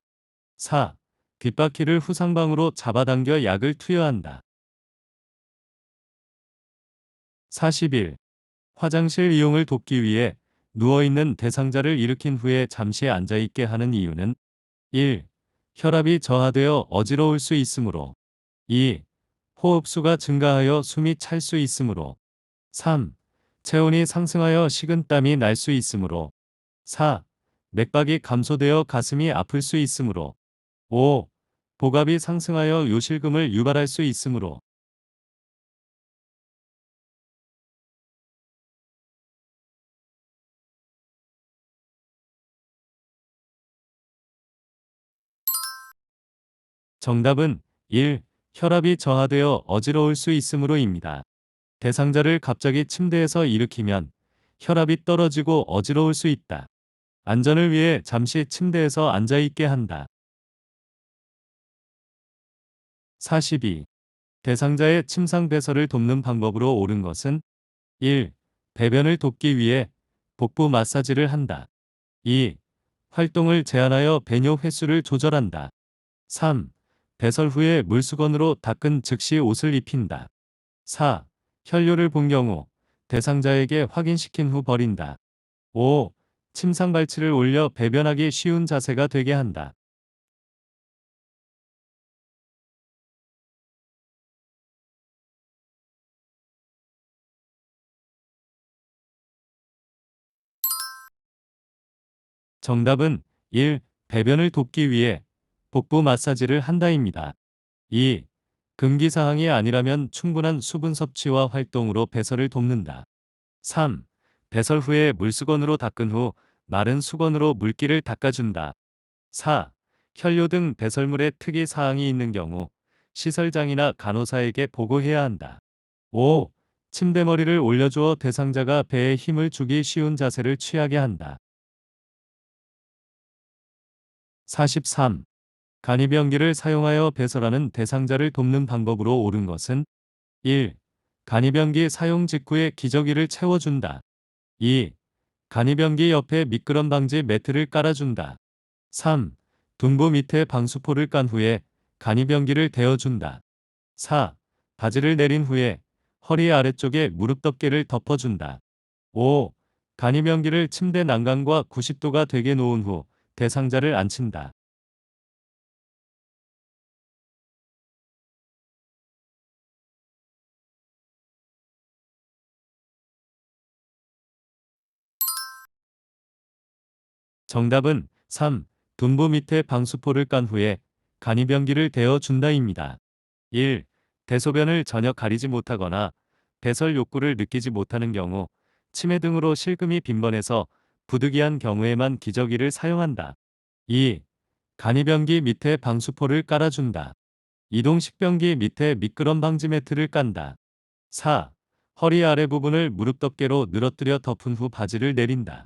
4. 귓바퀴를 후상방으로 잡아당겨 약을 투여한다. 41. 화장실 이용을 돕기 위해 누워있는 대상자를 일으킨 후에 잠시 앉아있게 하는 이유는 1. 혈압이 저하되어 어지러울 수 있으므로 2. 호흡수가 증가하여 숨이 찰 수 있으므로 3. 체온이 상승하여 식은땀이 날 수 있으므로 4. 맥박이 감소되어 가슴이 아플 수 있으므로 5. 복압이 상승하여 요실금을 유발할 수 있으므로 정답은 1. 혈압이 저하되어 어지러울 수 있으므로입니다. 대상자를 갑자기 침대에서 일으키면 혈압이 떨어지고 어지러울 수 있다. 안전을 위해 잠시 침대에서 앉아있게 한다. 42. 대상자의 침상 배설을 돕는 방법으로 옳은 것은 1. 배변을 돕기 위해 복부 마사지를 한다. 2. 활동을 제한하여 배뇨 횟수를 조절한다. 3. 배설 후에 물수건으로 닦은 즉시 옷을 입힌다. 4. 혈뇨를 본 경우 대상자에게 확인시킨 후 버린다. 5. 침상 발치를 올려 배변하기 쉬운 자세가 되게 한다. 정답은 1. 배변을 돕기 위해 복부 마사지를 한다입니다. 2. 금기사항이 아니라면 충분한 수분 섭취와 활동으로 배설을 돕는다. 3. 배설 후에 물수건으로 닦은 후 마른 수건으로 물기를 닦아준다. 4. 혈뇨 등 배설물에 특이 사항이 있는 경우 시설장이나 간호사에게 보고해야 한다. 5. 침대머리를 올려주어 대상자가 배에 힘을 주기 쉬운 자세를 취하게 한다. 43. 간이병기를 사용하여 배설하는 대상자를 돕는 방법으로 옳은 것은 1. 간이병기 사용 직후에 기저귀를 채워준다. 2. 간이병기 옆에 미끄럼 방지 매트를 깔아준다. 3. 둔부 밑에 방수포를 깐 후에 간이병기를 대어준다. 4. 바지를 내린 후에 허리 아래쪽에 무릎 덮개를 덮어준다. 5. 간이병기를 침대 난간과 90도가 되게 놓은 후 대상자를 앉힌다. 정답은 3. 둔부 밑에 방수포를 깐 후에 간이병기를 대어준다입니다. 1. 대소변을 전혀 가리지 못하거나 배설 욕구를 느끼지 못하는 경우 치매 등으로 실금이 빈번해서 부득이한 경우에만 기저귀를 사용한다. 2. 간이병기 밑에 방수포를 깔아준다. 이동식변기 밑에 미끄럼 방지 매트를 깐다. 4. 허리 아래 부분을 무릎 덮개로 늘어뜨려 덮은 후 바지를 내린다.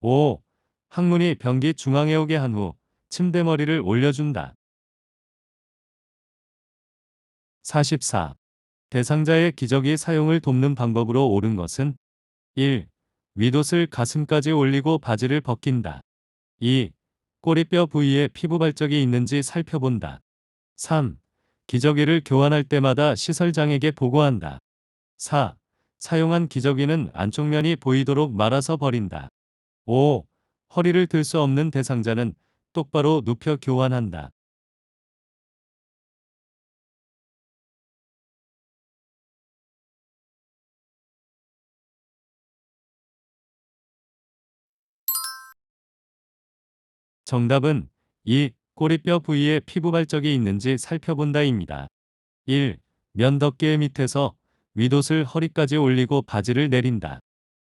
5. 항문이 변기 중앙에 오게 한 후 침대머리를 올려준다. 44. 대상자의 기저귀 사용을 돕는 방법으로 옳은 것은 1. 윗옷을 가슴까지 올리고 바지를 벗긴다. 2. 꼬리뼈 부위에 피부 발적이 있는지 살펴본다. 3. 기저귀를 교환할 때마다 시설장에게 보고한다. 4. 사용한 기저귀는 안쪽 면이 보이도록 말아서 버린다. 5. 허리를 들 수 없는 대상자는 똑바로 눕혀 교환한다. 정답은 2. 꼬리뼈 부위에 피부 발적이 있는지 살펴본다입니다. 1. 면 덮개 밑에서 윗옷을 허리까지 올리고 바지를 내린다.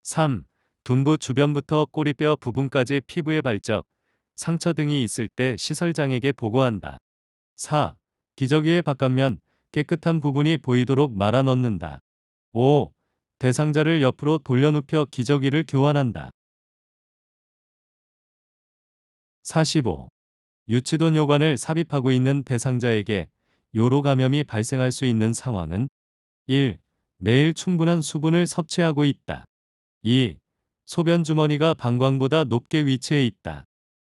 3. 둔부 주변부터 꼬리뼈 부분까지 피부의 발적, 상처 등이 있을 때 시설장에게 보고한다. 4. 기저귀의 바깥면, 깨끗한 부분이 보이도록 말아 넣는다. 5. 대상자를 옆으로 돌려눕혀 기저귀를 교환한다. 45. 유치돈 요관을 삽입하고 있는 대상자에게 요로 감염이 발생할 수 있는 상황은 1. 매일 충분한 수분을 섭취하고 있다. 2. 소변 주머니가 방광보다 높게 위치해 있다.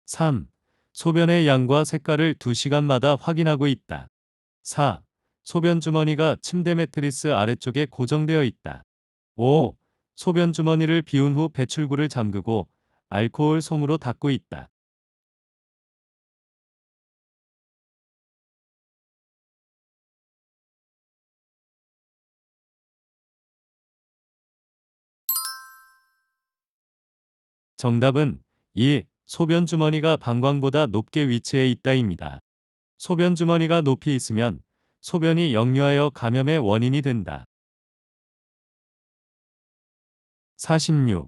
3. 소변의 양과 색깔을 2시간마다 확인하고 있다. 4. 소변 주머니가 침대 매트리스 아래쪽에 고정되어 있다. 5. 소변 주머니를 비운 후 배출구를 잠그고 알코올 솜으로 닦고 있다. 정답은 2. 소변 주머니가 방광보다 높게 위치해 있다입니다. 소변 주머니가 높이 있으면 소변이 역류하여 감염의 원인이 된다. 46.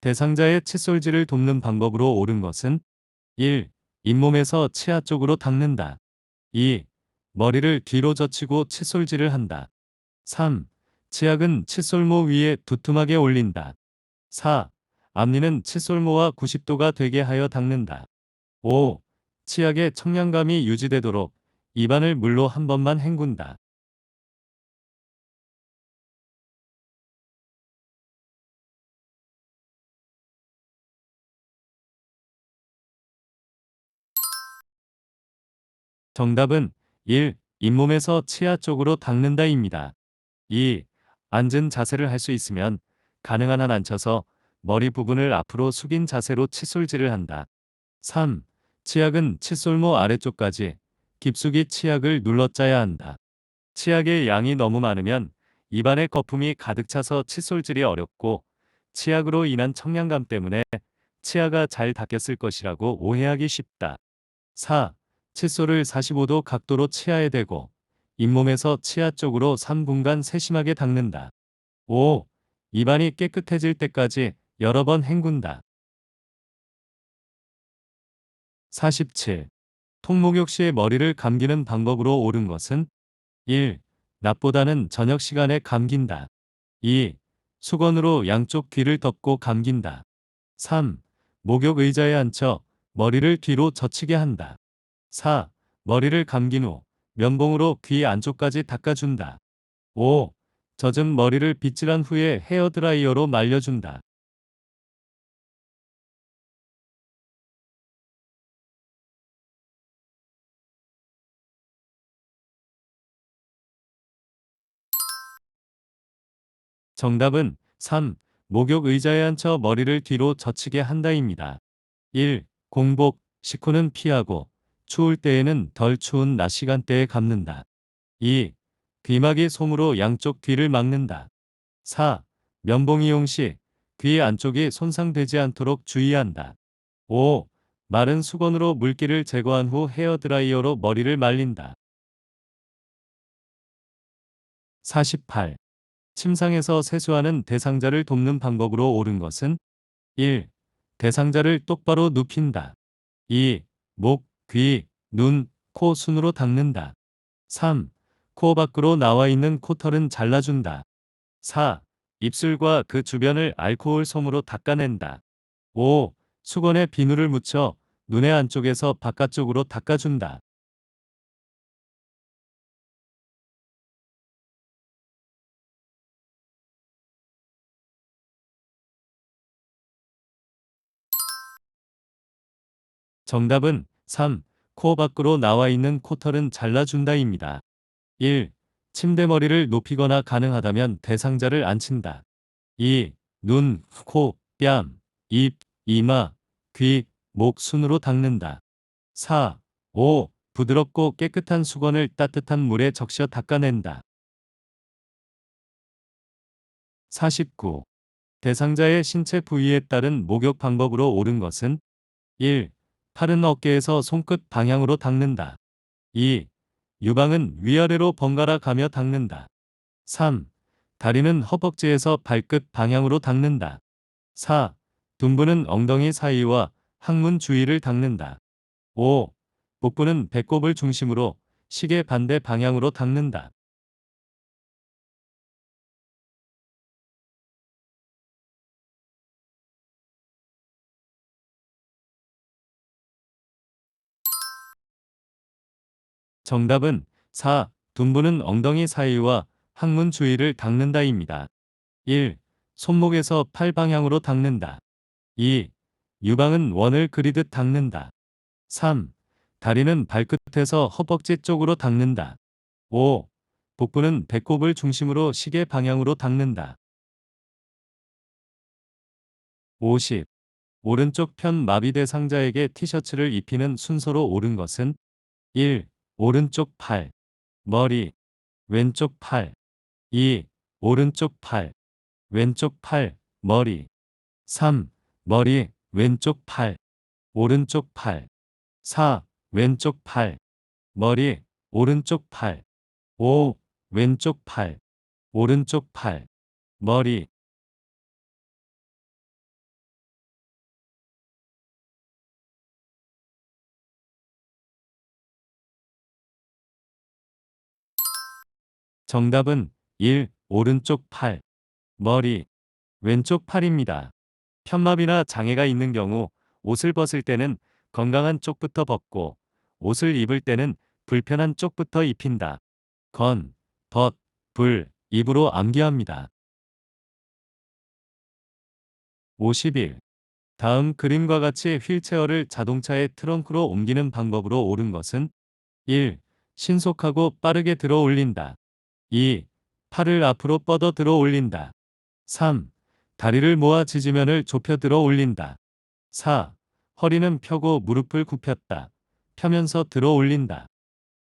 대상자의 칫솔질을 돕는 방법으로 옳은 것은 1. 잇몸에서 치아 쪽으로 닦는다. 2. 머리를 뒤로 젖히고 칫솔질을 한다. 3. 치약은 칫솔모 위에 두툼하게 올린다. 4. 앞니는 칫솔모와 90도가 되게 하여 닦는다. 5. 치약의 청량감이 유지되도록 입안을 물로 한 번만 헹군다. 정답은 1. 잇몸에서 치아 쪽으로 닦는다입니다. 2. 앉은 자세를 할 수 있으면 가능한 한 앉혀서 머리 부분을 앞으로 숙인 자세로 칫솔질을 한다. 3. 치약은 칫솔모 아래쪽까지 깊숙이 치약을 눌러 짜야 한다. 치약의 양이 너무 많으면 입안에 거품이 가득 차서 칫솔질이 어렵고 치약으로 인한 청량감 때문에 치아가 잘 닦였을 것이라고 오해하기 쉽다. 4. 칫솔을 45도 각도로 치아에 대고 잇몸에서 치아 쪽으로 3분간 세심하게 닦는다. 5. 입안이 깨끗해질 때까지 여러 번 헹군다. 47. 통목욕 시에 머리를 감기는 방법으로 옳은 것은 1. 낮보다는 저녁 시간에 감긴다. 2. 수건으로 양쪽 귀를 덮고 감긴다. 3. 목욕 의자에 앉혀 머리를 뒤로 젖히게 한다. 4. 머리를 감긴 후 면봉으로 귀 안쪽까지 닦아준다. 5. 젖은 머리를 빗질한 후에 헤어드라이어로 말려준다. 정답은 3. 목욕 의자에 앉혀 머리를 뒤로 젖히게 한다입니다. 1. 공복, 식후는 피하고 추울 때에는 덜 추운 낮 시간대에 감는다. 2. 귀마개 솜으로 양쪽 귀를 막는다. 4. 면봉 이용 시 귀 안쪽이 손상되지 않도록 주의한다. 5. 마른 수건으로 물기를 제거한 후 헤어드라이어로 머리를 말린다. 48. 침상에서 세수하는 대상자를 돕는 방법으로 옳은 것은 1. 대상자를 똑바로 눕힌다. 2. 목, 귀, 눈, 코 순으로 닦는다. 3. 코 밖으로 나와 있는 코털은 잘라준다. 4. 입술과 그 주변을 알코올 솜으로 닦아낸다. 5. 수건에 비누를 묻혀 눈의 안쪽에서 바깥쪽으로 닦아준다. 정답은 3. 코 밖으로 나와 있는 코털은 잘라준다입니다. 1. 침대머리를 높이거나 가능하다면 대상자를 앉힌다. 2. 눈, 코, 뺨, 입, 이마, 귀, 목 순으로 닦는다. 4. 5. 부드럽고 깨끗한 수건을 따뜻한 물에 적셔 닦아낸다. 49. 대상자의 신체 부위에 따른 목욕 방법으로 옳은 것은 1. 팔은 어깨에서 손끝 방향으로 닦는다. 2. 유방은 위아래로 번갈아 가며 닦는다. 3. 다리는 허벅지에서 발끝 방향으로 닦는다. 4. 둔부는 엉덩이 사이와 항문 주위를 닦는다. 5. 복부는 배꼽을 중심으로 시계 반대 방향으로 닦는다. 정답은 4. 둔부는 엉덩이 사이와 항문 주위를 닦는다입니다. 1. 손목에서 팔 방향으로 닦는다. 2. 유방은 원을 그리듯 닦는다. 3. 다리는 발끝에서 허벅지 쪽으로 닦는다. 5. 복부는 배꼽을 중심으로 시계 방향으로 닦는다. 50. 오른쪽 편 마비대상자에게 티셔츠를 입히는 순서로 옳은 것은 1. 오른쪽 팔, 머리, 왼쪽 팔. 2. 오른쪽 팔, 왼쪽 팔, 머리. 3. 머리, 왼쪽 팔, 오른쪽 팔. 4. 왼쪽 팔, 머리, 오른쪽 팔. 5. 왼쪽 팔, 오른쪽 팔, 머리. 정답은 1. 오른쪽 팔, 머리, 왼쪽 팔입니다. 편마비나 장애가 있는 경우 옷을 벗을 때는 건강한 쪽부터 벗고 옷을 입을 때는 불편한 쪽부터 입힌다. 건, 벗, 불, 입으로 암기합니다. 51. 다음 그림과 같이 휠체어를 자동차의 트렁크로 옮기는 방법으로 옳은 것은 1. 신속하고 빠르게 들어 올린다. 2. 팔을 앞으로 뻗어 들어 올린다. 3. 다리를 모아 지지면을 좁혀 들어 올린다. 4. 허리는 펴고 무릎을 굽혔다. 펴면서 들어 올린다.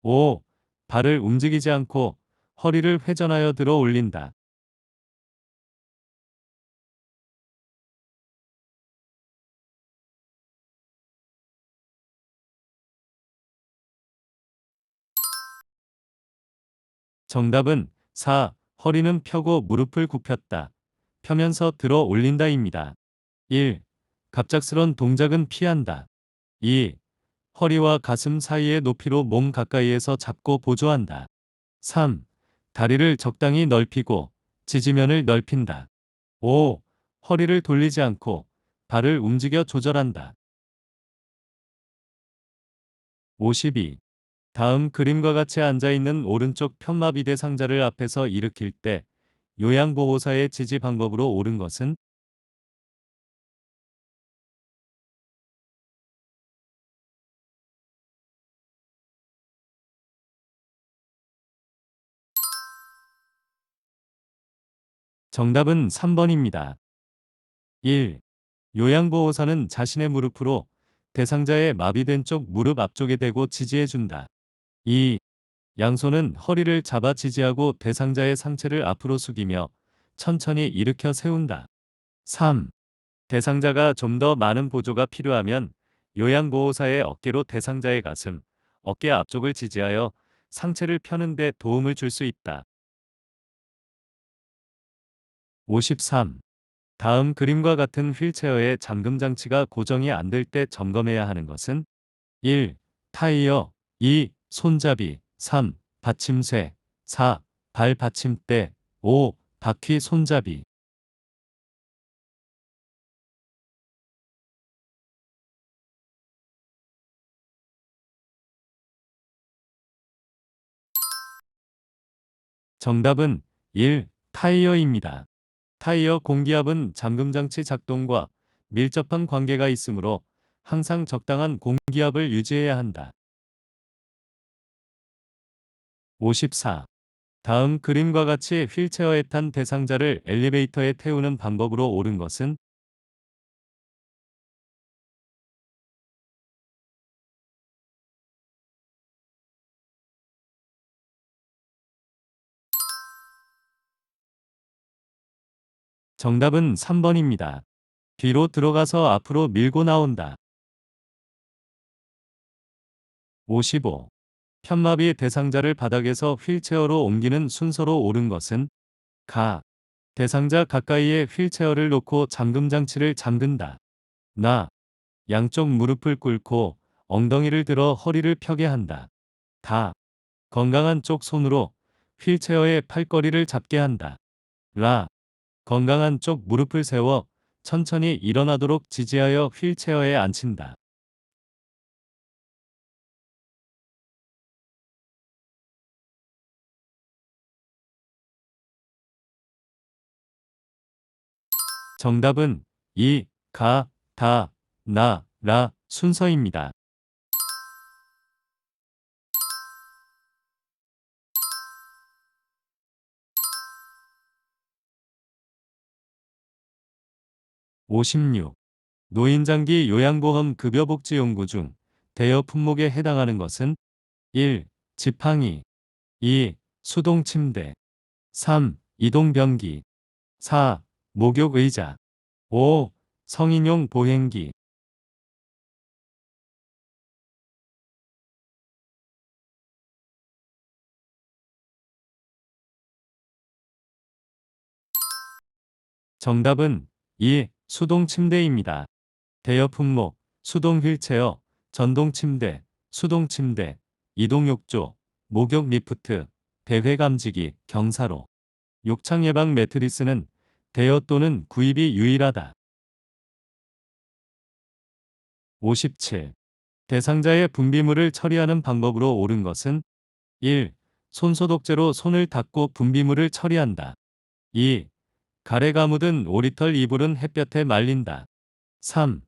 5. 발을 움직이지 않고 허리를 회전하여 들어 올린다. 정답은 4. 허리는 펴고 무릎을 굽혔다. 펴면서 들어 올린다입니다. 1. 갑작스런 동작은 피한다. 2. 허리와 가슴 사이의 높이로 몸 가까이에서 잡고 보조한다. 3. 다리를 적당히 넓히고 지지면을 넓힌다. 5. 허리를 돌리지 않고 발을 움직여 조절한다. 52. 다음 그림과 같이 앉아있는 오른쪽 편마비대 상자를 앞에서 일으킬 때 요양보호사의 지지 방법으로 옳은 것은 정답은 3번입니다. 1. 요양보호사는 자신의 무릎으로 대상자의 마비된 쪽 무릎 앞쪽에 대고 지지해준다. 2. 양손은 허리를 잡아 지지하고 대상자의 상체를 앞으로 숙이며 천천히 일으켜 세운다. 3. 대상자가 좀 더 많은 보조가 필요하면 요양보호사의 어깨로 대상자의 가슴, 어깨 앞쪽을 지지하여 상체를 펴는 데 도움을 줄 수 있다. 53. 다음 그림과 같은 휠체어의 잠금 장치가 고정이 안 될 때 점검해야 하는 것은 1. 타이어 2. 손잡이 3. 받침쇠 4. 발 받침대 5. 바퀴 손잡이 정답은 1. 타이어입니다. 타이어 공기압은 잠금장치 작동과 밀접한 관계가 있으므로 항상 적당한 공기압을 유지해야 한다. 54. 다음 그림과 같이 휠체어에 탄 대상자를 엘리베이터에 태우는 방법으로 옳은 것은 정답은 3번입니다. 뒤로 들어가서 앞으로 밀고 나온다. 55. 편마비 대상자를 바닥에서 휠체어로 옮기는 순서로 옳은 것은 가. 대상자 가까이에 휠체어를 놓고 잠금 장치를 잠근다. 나. 양쪽 무릎을 꿇고 엉덩이를 들어 허리를 펴게 한다. 다. 건강한 쪽 손으로 휠체어의 팔걸이를 잡게 한다. 라. 건강한 쪽 무릎을 세워 천천히 일어나도록 지지하여 휠체어에 앉힌다. 정답은 이, 가, 다, 나, 라 순서입니다. 56. 노인장기 요양보험 급여복지용구 중 대여 품목에 해당하는 것은 1. 지팡이 2. 수동침대 3. 이동변기 4. 목욕의자 5. 성인용 보행기 정답은 2. 수동침대입니다. 대여 품목, 수동 휠체어, 전동 침대, 수동 침대, 이동 욕조, 목욕 리프트, 배회 감지기, 경사로, 욕창 예방 매트리스는 대여 또는 구입이 유일하다. 57. 대상자의 분비물을 처리하는 방법으로 옳은 것은 1. 손소독제로 손을 닦고 분비물을 처리한다. 2. 가래가 묻은 오리털 이불은 햇볕에 말린다. 3.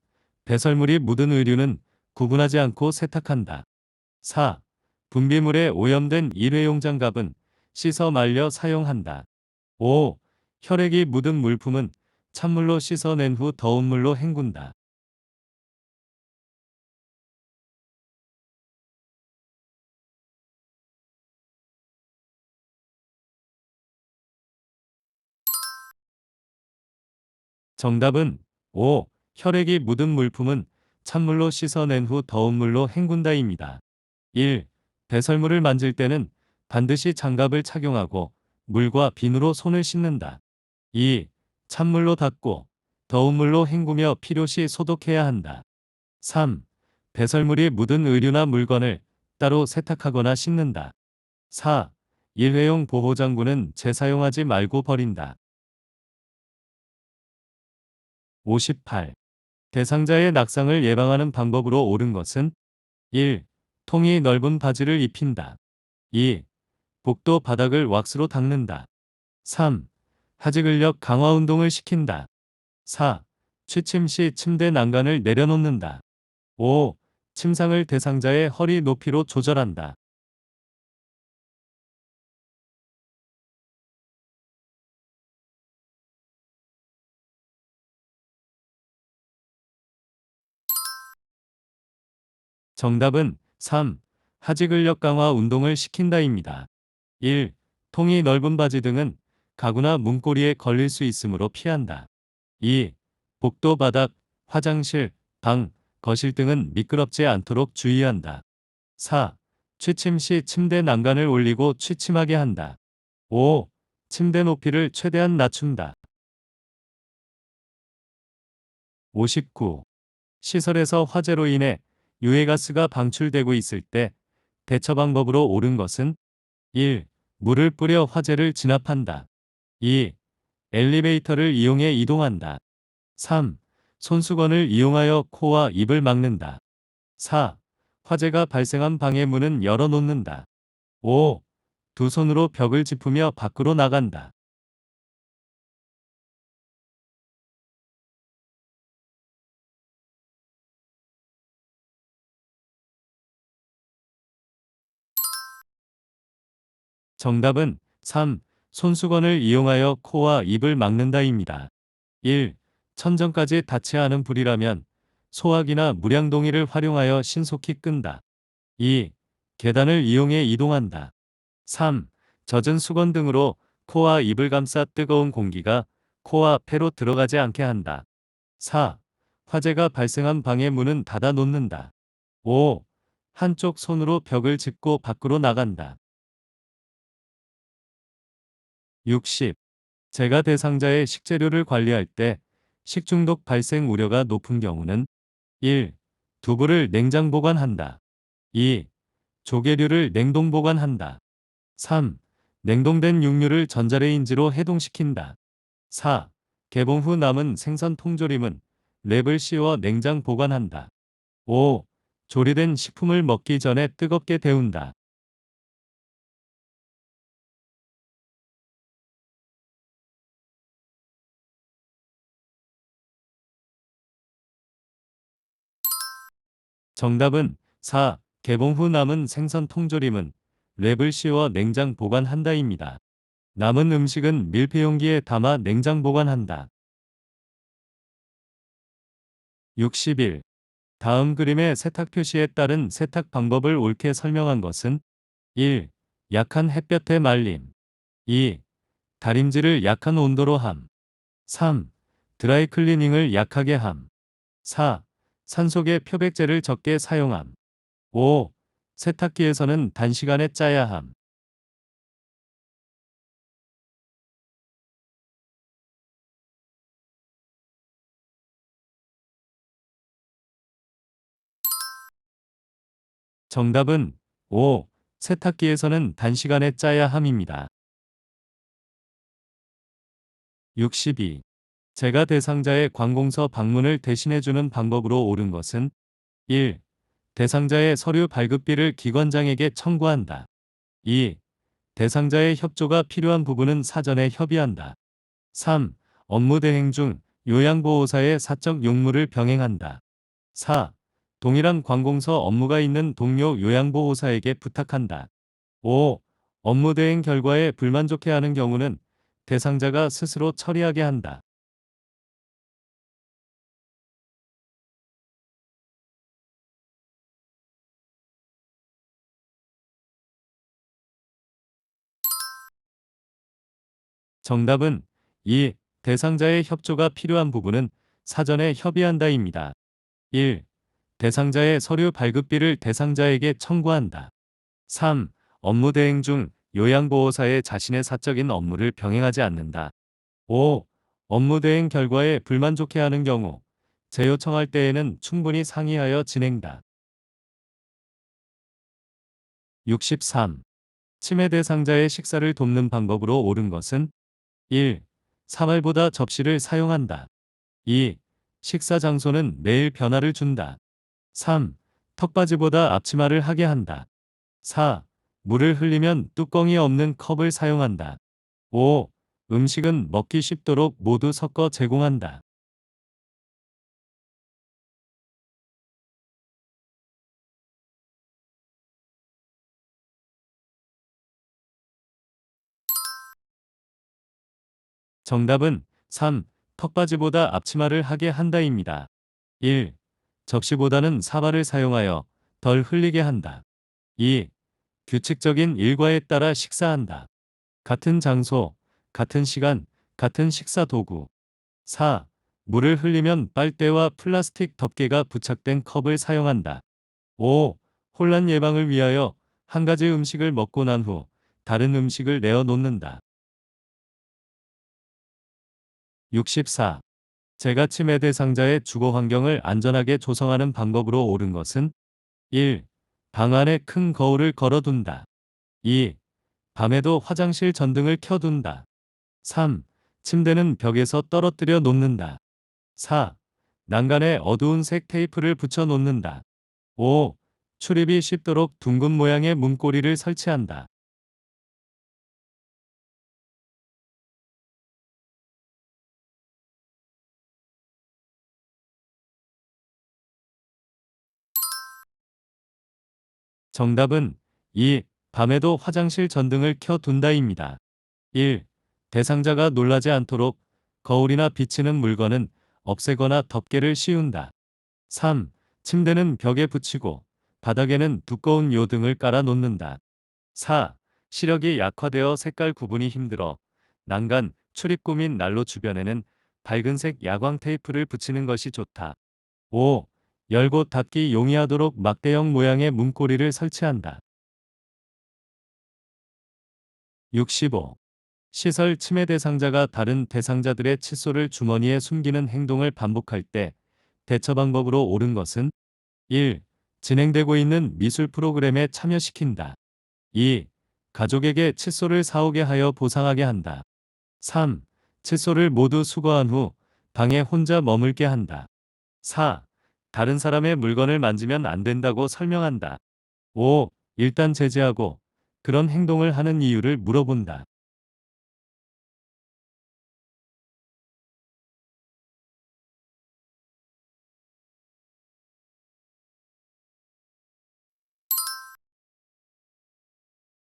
배설물이 묻은 의류는 구분하지 않고 세탁한다. 4. 분비물에 오염된 일회용 장갑은 씻어 말려 사용한다. 5. 혈액이 묻은 물품은 찬물로 씻어낸 후 더운 물로 헹군다. 정답은 5. 혈액이 묻은 물품은 찬물로 씻어낸 후 더운 물로 헹군다입니다. 1. 배설물을 만질 때는 반드시 장갑을 착용하고 물과 비누로 손을 씻는다. 2. 찬물로 닦고 더운 물로 헹구며 필요시 소독해야 한다. 3. 배설물이 묻은 의류나 물건을 따로 세탁하거나 씻는다. 4. 일회용 보호장구는 재사용하지 말고 버린다. 58. 대상자의 낙상을 예방하는 방법으로 옳은 것은 1. 통이 넓은 바지를 입힌다. 2. 복도 바닥을 왁스로 닦는다. 3. 하지 근력 강화 운동을 시킨다. 4. 취침 시 침대 난간을 내려놓는다. 5. 침상을 대상자의 허리 높이로 조절한다. 정답은 3. 하지 근력 강화 운동을 시킨다입니다. 1. 통이 넓은 바지 등은 가구나 문고리에 걸릴 수 있으므로 피한다. 2. 복도 바닥, 화장실, 방, 거실 등은 미끄럽지 않도록 주의한다. 4. 취침 시 침대 난간을 올리고 취침하게 한다. 5. 침대 높이를 최대한 낮춘다. 59. 시설에서 화재로 인해 유해가스가 방출되고 있을 때 대처 방법으로 옳은 것은 1. 물을 뿌려 화재를 진압한다. 2. 엘리베이터를 이용해 이동한다. 3. 손수건을 이용하여 코와 입을 막는다. 4. 화재가 발생한 방의 문은 열어놓는다. 5. 두 손으로 벽을 짚으며 밖으로 나간다. 정답은 3. 손수건을 이용하여 코와 입을 막는다입니다. 1. 천정까지 닿지 않은 불이라면 소화기나 무량동이를 활용하여 신속히 끈다. 2. 계단을 이용해 이동한다. 3. 젖은 수건 등으로 코와 입을 감싸 뜨거운 공기가 코와 폐로 들어가지 않게 한다. 4. 화재가 발생한 방의 문은 닫아 놓는다. 5. 한쪽 손으로 벽을 짚고 밖으로 나간다. 60. 재가 대상자의 식재료를 관리할 때 식중독 발생 우려가 높은 경우는 1. 두부를 냉장 보관한다. 2. 조개류를 냉동 보관한다. 3. 냉동된 육류를 전자레인지로 해동시킨다. 4. 개봉 후 남은 생선 통조림은 랩을 씌워 냉장 보관한다. 5. 조리된 식품을 먹기 전에 뜨겁게 데운다. 정답은 4. 개봉 후 남은 생선 통조림은 랩을 씌워 냉장 보관한다입니다. 남은 음식은 밀폐용기에 담아 냉장 보관한다. 60일. 다음 그림의 세탁 표시에 따른 세탁 방법을 옳게 설명한 것은 1. 약한 햇볕에 말림. 2. 다림질을 약한 온도로 함. 3. 드라이 클리닝을 약하게 함. 4. 산속에 표백제를 적게 사용함. 5. 세탁기에서는 단시간에 짜야 함. 정답은 5. 세탁기에서는 단시간에 짜야 함입니다. 62. 제가 대상자의 관공서 방문을 대신해주는 방법으로 옳은 것은 1. 대상자의 서류 발급비를 기관장에게 청구한다. 2. 대상자의 협조가 필요한 부분은 사전에 협의한다. 3. 업무 대행 중 요양보호사의 사적 용무를 병행한다. 4. 동일한 관공서 업무가 있는 동료 요양보호사에게 부탁한다. 5. 업무 대행 결과에 불만족해하는 경우는 대상자가 스스로 처리하게 한다. 정답은 2. 대상자의 협조가 필요한 부분은 사전에 협의한다입니다. 1. 대상자의 서류 발급비를 대상자에게 청구한다. 3. 업무 대행 중 요양보호사의 자신의 사적인 업무를 병행하지 않는다. 5. 업무 대행 결과에 불만족해하는 경우 재요청할 때에는 충분히 상의하여 진행다. 63. 치매 대상자의 식사를 돕는 방법으로 옳은 것은 1. 사발보다 접시를 사용한다. 2. 식사 장소는 매일 변화를 준다. 3. 턱받이보다 앞치마를 하게 한다. 4. 물을 흘리면 뚜껑이 없는 컵을 사용한다. 5. 음식은 먹기 쉽도록 모두 섞어 제공한다. 정답은 3. 턱받이보다 앞치마를 하게 한다입니다. 1. 접시보다는 사발을 사용하여 덜 흘리게 한다. 2. 규칙적인 일과에 따라 식사한다. 같은 장소, 같은 시간, 같은 식사 도구. 4. 물을 흘리면 빨대와 플라스틱 덮개가 부착된 컵을 사용한다. 5. 혼란 예방을 위하여 한 가지 음식을 먹고 난 후 다른 음식을 내어 놓는다. 64. 제가 치매 대상자의 주거 환경을 안전하게 조성하는 방법으로 옳은 것은 1. 방 안에 큰 거울을 걸어둔다. 2. 밤에도 화장실 전등을 켜둔다. 3. 침대는 벽에서 떨어뜨려 놓는다. 4. 난간에 어두운 색 테이프를 붙여 놓는다. 5. 출입이 쉽도록 둥근 모양의 문고리를 설치한다. 정답은 2. 밤에도 화장실 전등을 켜둔다입니다. 1. 대상자가 놀라지 않도록 거울이나 비치는 물건은 없애거나 덮개를 씌운다. 3. 침대는 벽에 붙이고 바닥에는 두꺼운 요등을 깔아 놓는다. 4. 시력이 약화되어 색깔 구분이 힘들어 난간, 출입구 및 난로 주변에는 밝은색 야광 테이프를 붙이는 것이 좋다. 5. 열고 닫기 용이하도록 막대형 모양의 문고리를 설치한다. 65. 시설 침해 대상자가 다른 대상자들의 칫솔을 주머니에 숨기는 행동을 반복할 때 대처 방법으로 옳은 것은 1. 진행되고 있는 미술 프로그램에 참여시킨다. 2. 가족에게 칫솔을 사오게 하여 보상하게 한다. 3. 칫솔을 모두 수거한 후 방에 혼자 머물게 한다. 4. 다른 사람의 물건을 만지면 안 된다고 설명한다. 5. 일단 제재하고 그런 행동을 하는 이유를 물어본다.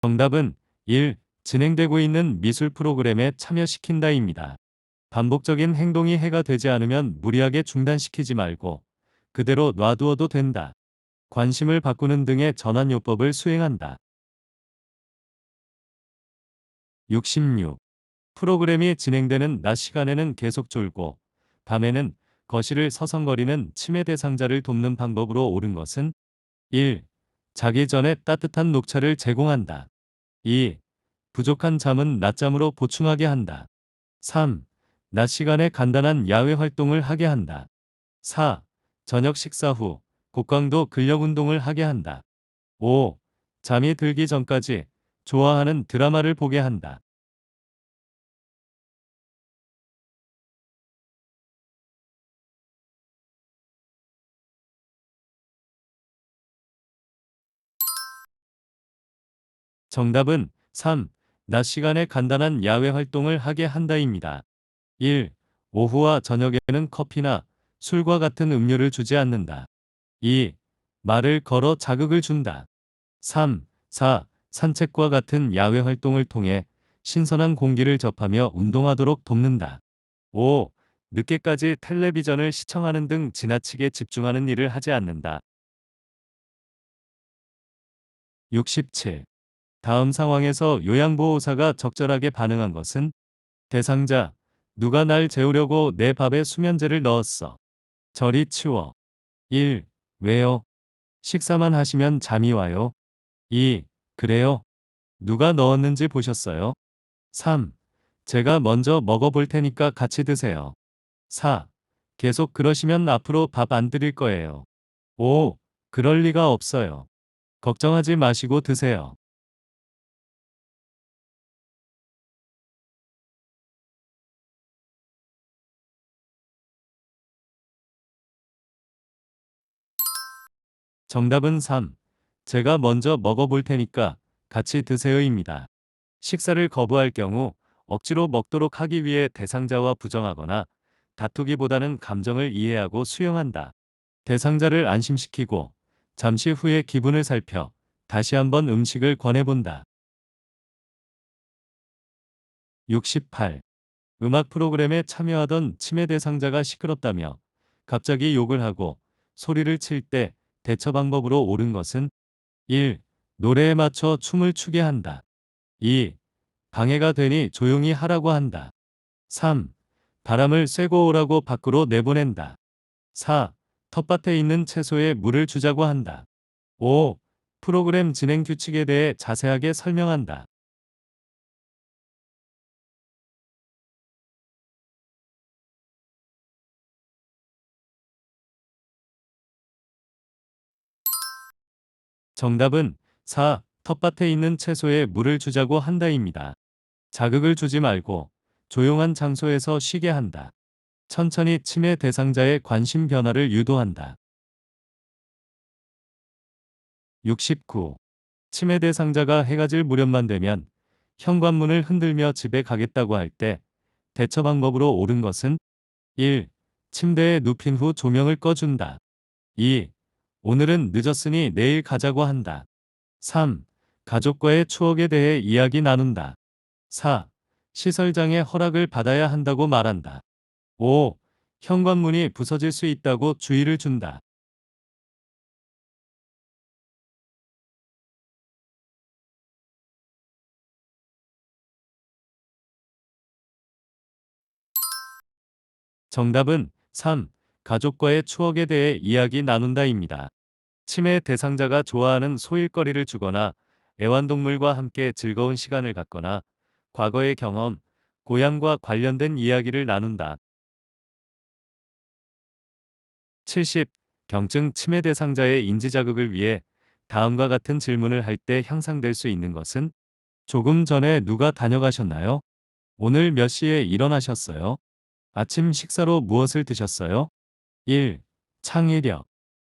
정답은 1. 진행되고 있는 미술 프로그램에 참여시킨다입니다. 반복적인 행동이 해가 되지 않으면 무리하게 중단시키지 말고 그대로 놔두어도 된다. 관심을 바꾸는 등의 전환요법을 수행한다. 66. 프로그램이 진행되는 낮 시간에는 계속 졸고 밤에는 거실을 서성거리는 치매 대상자를 돕는 방법으로 옳은 것은 1. 자기 전에 따뜻한 녹차를 제공한다. 2. 부족한 잠은 낮잠으로 보충하게 한다. 3. 낮 시간에 간단한 야외 활동을 하게 한다. 4. 저녁 식사 후 고강도 근력 운동을 하게 한다. 5. 잠이 들기 전까지 좋아하는 드라마를 보게 한다. 정답은 3. 낮 시간에 간단한 야외 활동을 하게 한다입니다. 1. 오후와 저녁에는 커피나 술과 같은 음료를 주지 않는다. 2. 말을 걸어 자극을 준다. 3. 4. 산책과 같은 야외 활동을 통해 신선한 공기를 접하며 운동하도록 돕는다. 5. 늦게까지 텔레비전을 시청하는 등 지나치게 집중하는 일을 하지 않는다. 67. 다음 상황에서 요양보호사가 적절하게 반응한 것은 대상자, 누가 날 재우려고 내 밥에 수면제를 넣었어. 저리 치워. 1. 왜요? 식사만 하시면 잠이 와요. 2. 그래요? 누가 넣었는지 보셨어요? 3. 제가 먼저 먹어볼 테니까 같이 드세요. 4. 계속 그러시면 앞으로 밥 안 드릴 거예요. 5. 그럴 리가 없어요. 걱정하지 마시고 드세요. 정답은 3. 제가 먼저 먹어볼 테니까 같이 드세요입니다. 식사를 거부할 경우 억지로 먹도록 하기 위해 대상자와 부정하거나 다투기보다는 감정을 이해하고 수용한다. 대상자를 안심시키고 잠시 후에 기분을 살펴 다시 한번 음식을 권해본다. 68. 음악 프로그램에 참여하던 치매 대상자가 시끄럽다며 갑자기 욕을 하고 소리를 칠 때 대처 방법으로 옳은 것은 1. 노래에 맞춰 춤을 추게 한다. 2. 방해가 되니 조용히 하라고 한다. 3. 바람을 쐬고 오라고 밖으로 내보낸다. 4. 텃밭에 있는 채소에 물을 주자고 한다. 5. 프로그램 진행 규칙에 대해 자세하게 설명한다. 정답은 4. 텃밭에 있는 채소에 물을 주자고 한다입니다. 자극을 주지 말고 조용한 장소에서 쉬게 한다. 천천히 치매 대상자의 관심 변화를 유도한다. 69. 치매 대상자가 해가 질 무렵만 되면 현관문을 흔들며 집에 가겠다고 할 때 대처 방법으로 옳은 것은 1. 침대에 눕힌 후 조명을 꺼준다. 2. 오늘은 늦었으니 내일 가자고 한다. 3. 가족과의 추억에 대해 이야기 나눈다. 4. 시설장의 허락을 받아야 한다고 말한다. 5. 현관문이 부서질 수 있다고 주의를 준다. 정답은 3. 가족과의 추억에 대해 이야기 나눈다입니다. 치매 대상자가 좋아하는 소일거리를 주거나 애완동물과 함께 즐거운 시간을 갖거나 과거의 경험, 고향과 관련된 이야기를 나눈다. 70. 경증 치매 대상자의 인지 자극을 위해 다음과 같은 질문을 할 때 향상될 수 있는 것은 조금 전에 누가 다녀가셨나요? 오늘 몇 시에 일어나셨어요? 아침 식사로 무엇을 드셨어요? 1. 창의력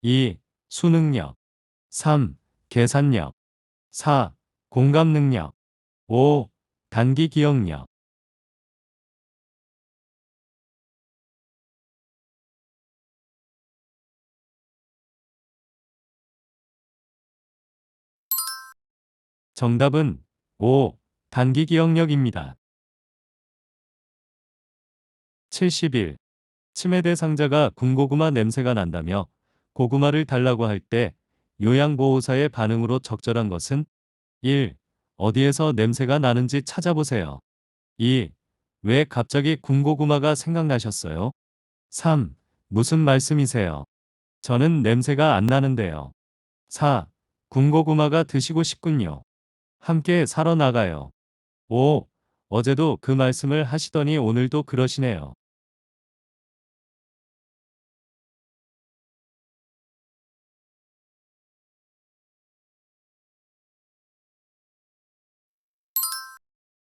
2. 수능력 3. 계산력 4. 공감 능력 5. 단기 기억력 정답은 5. 단기 기억력입니다. 71. 치매 대상자가 군고구마 냄새가 난다며 고구마를 달라고 할 때 요양보호사의 반응으로 적절한 것은 1. 어디에서 냄새가 나는지 찾아보세요. 2. 왜 갑자기 군고구마가 생각나셨어요? 3. 무슨 말씀이세요? 저는 냄새가 안 나는데요. 4. 군고구마가 드시고 싶군요. 함께 사러 나가요. 5. 어제도 그 말씀을 하시더니 오늘도 그러시네요.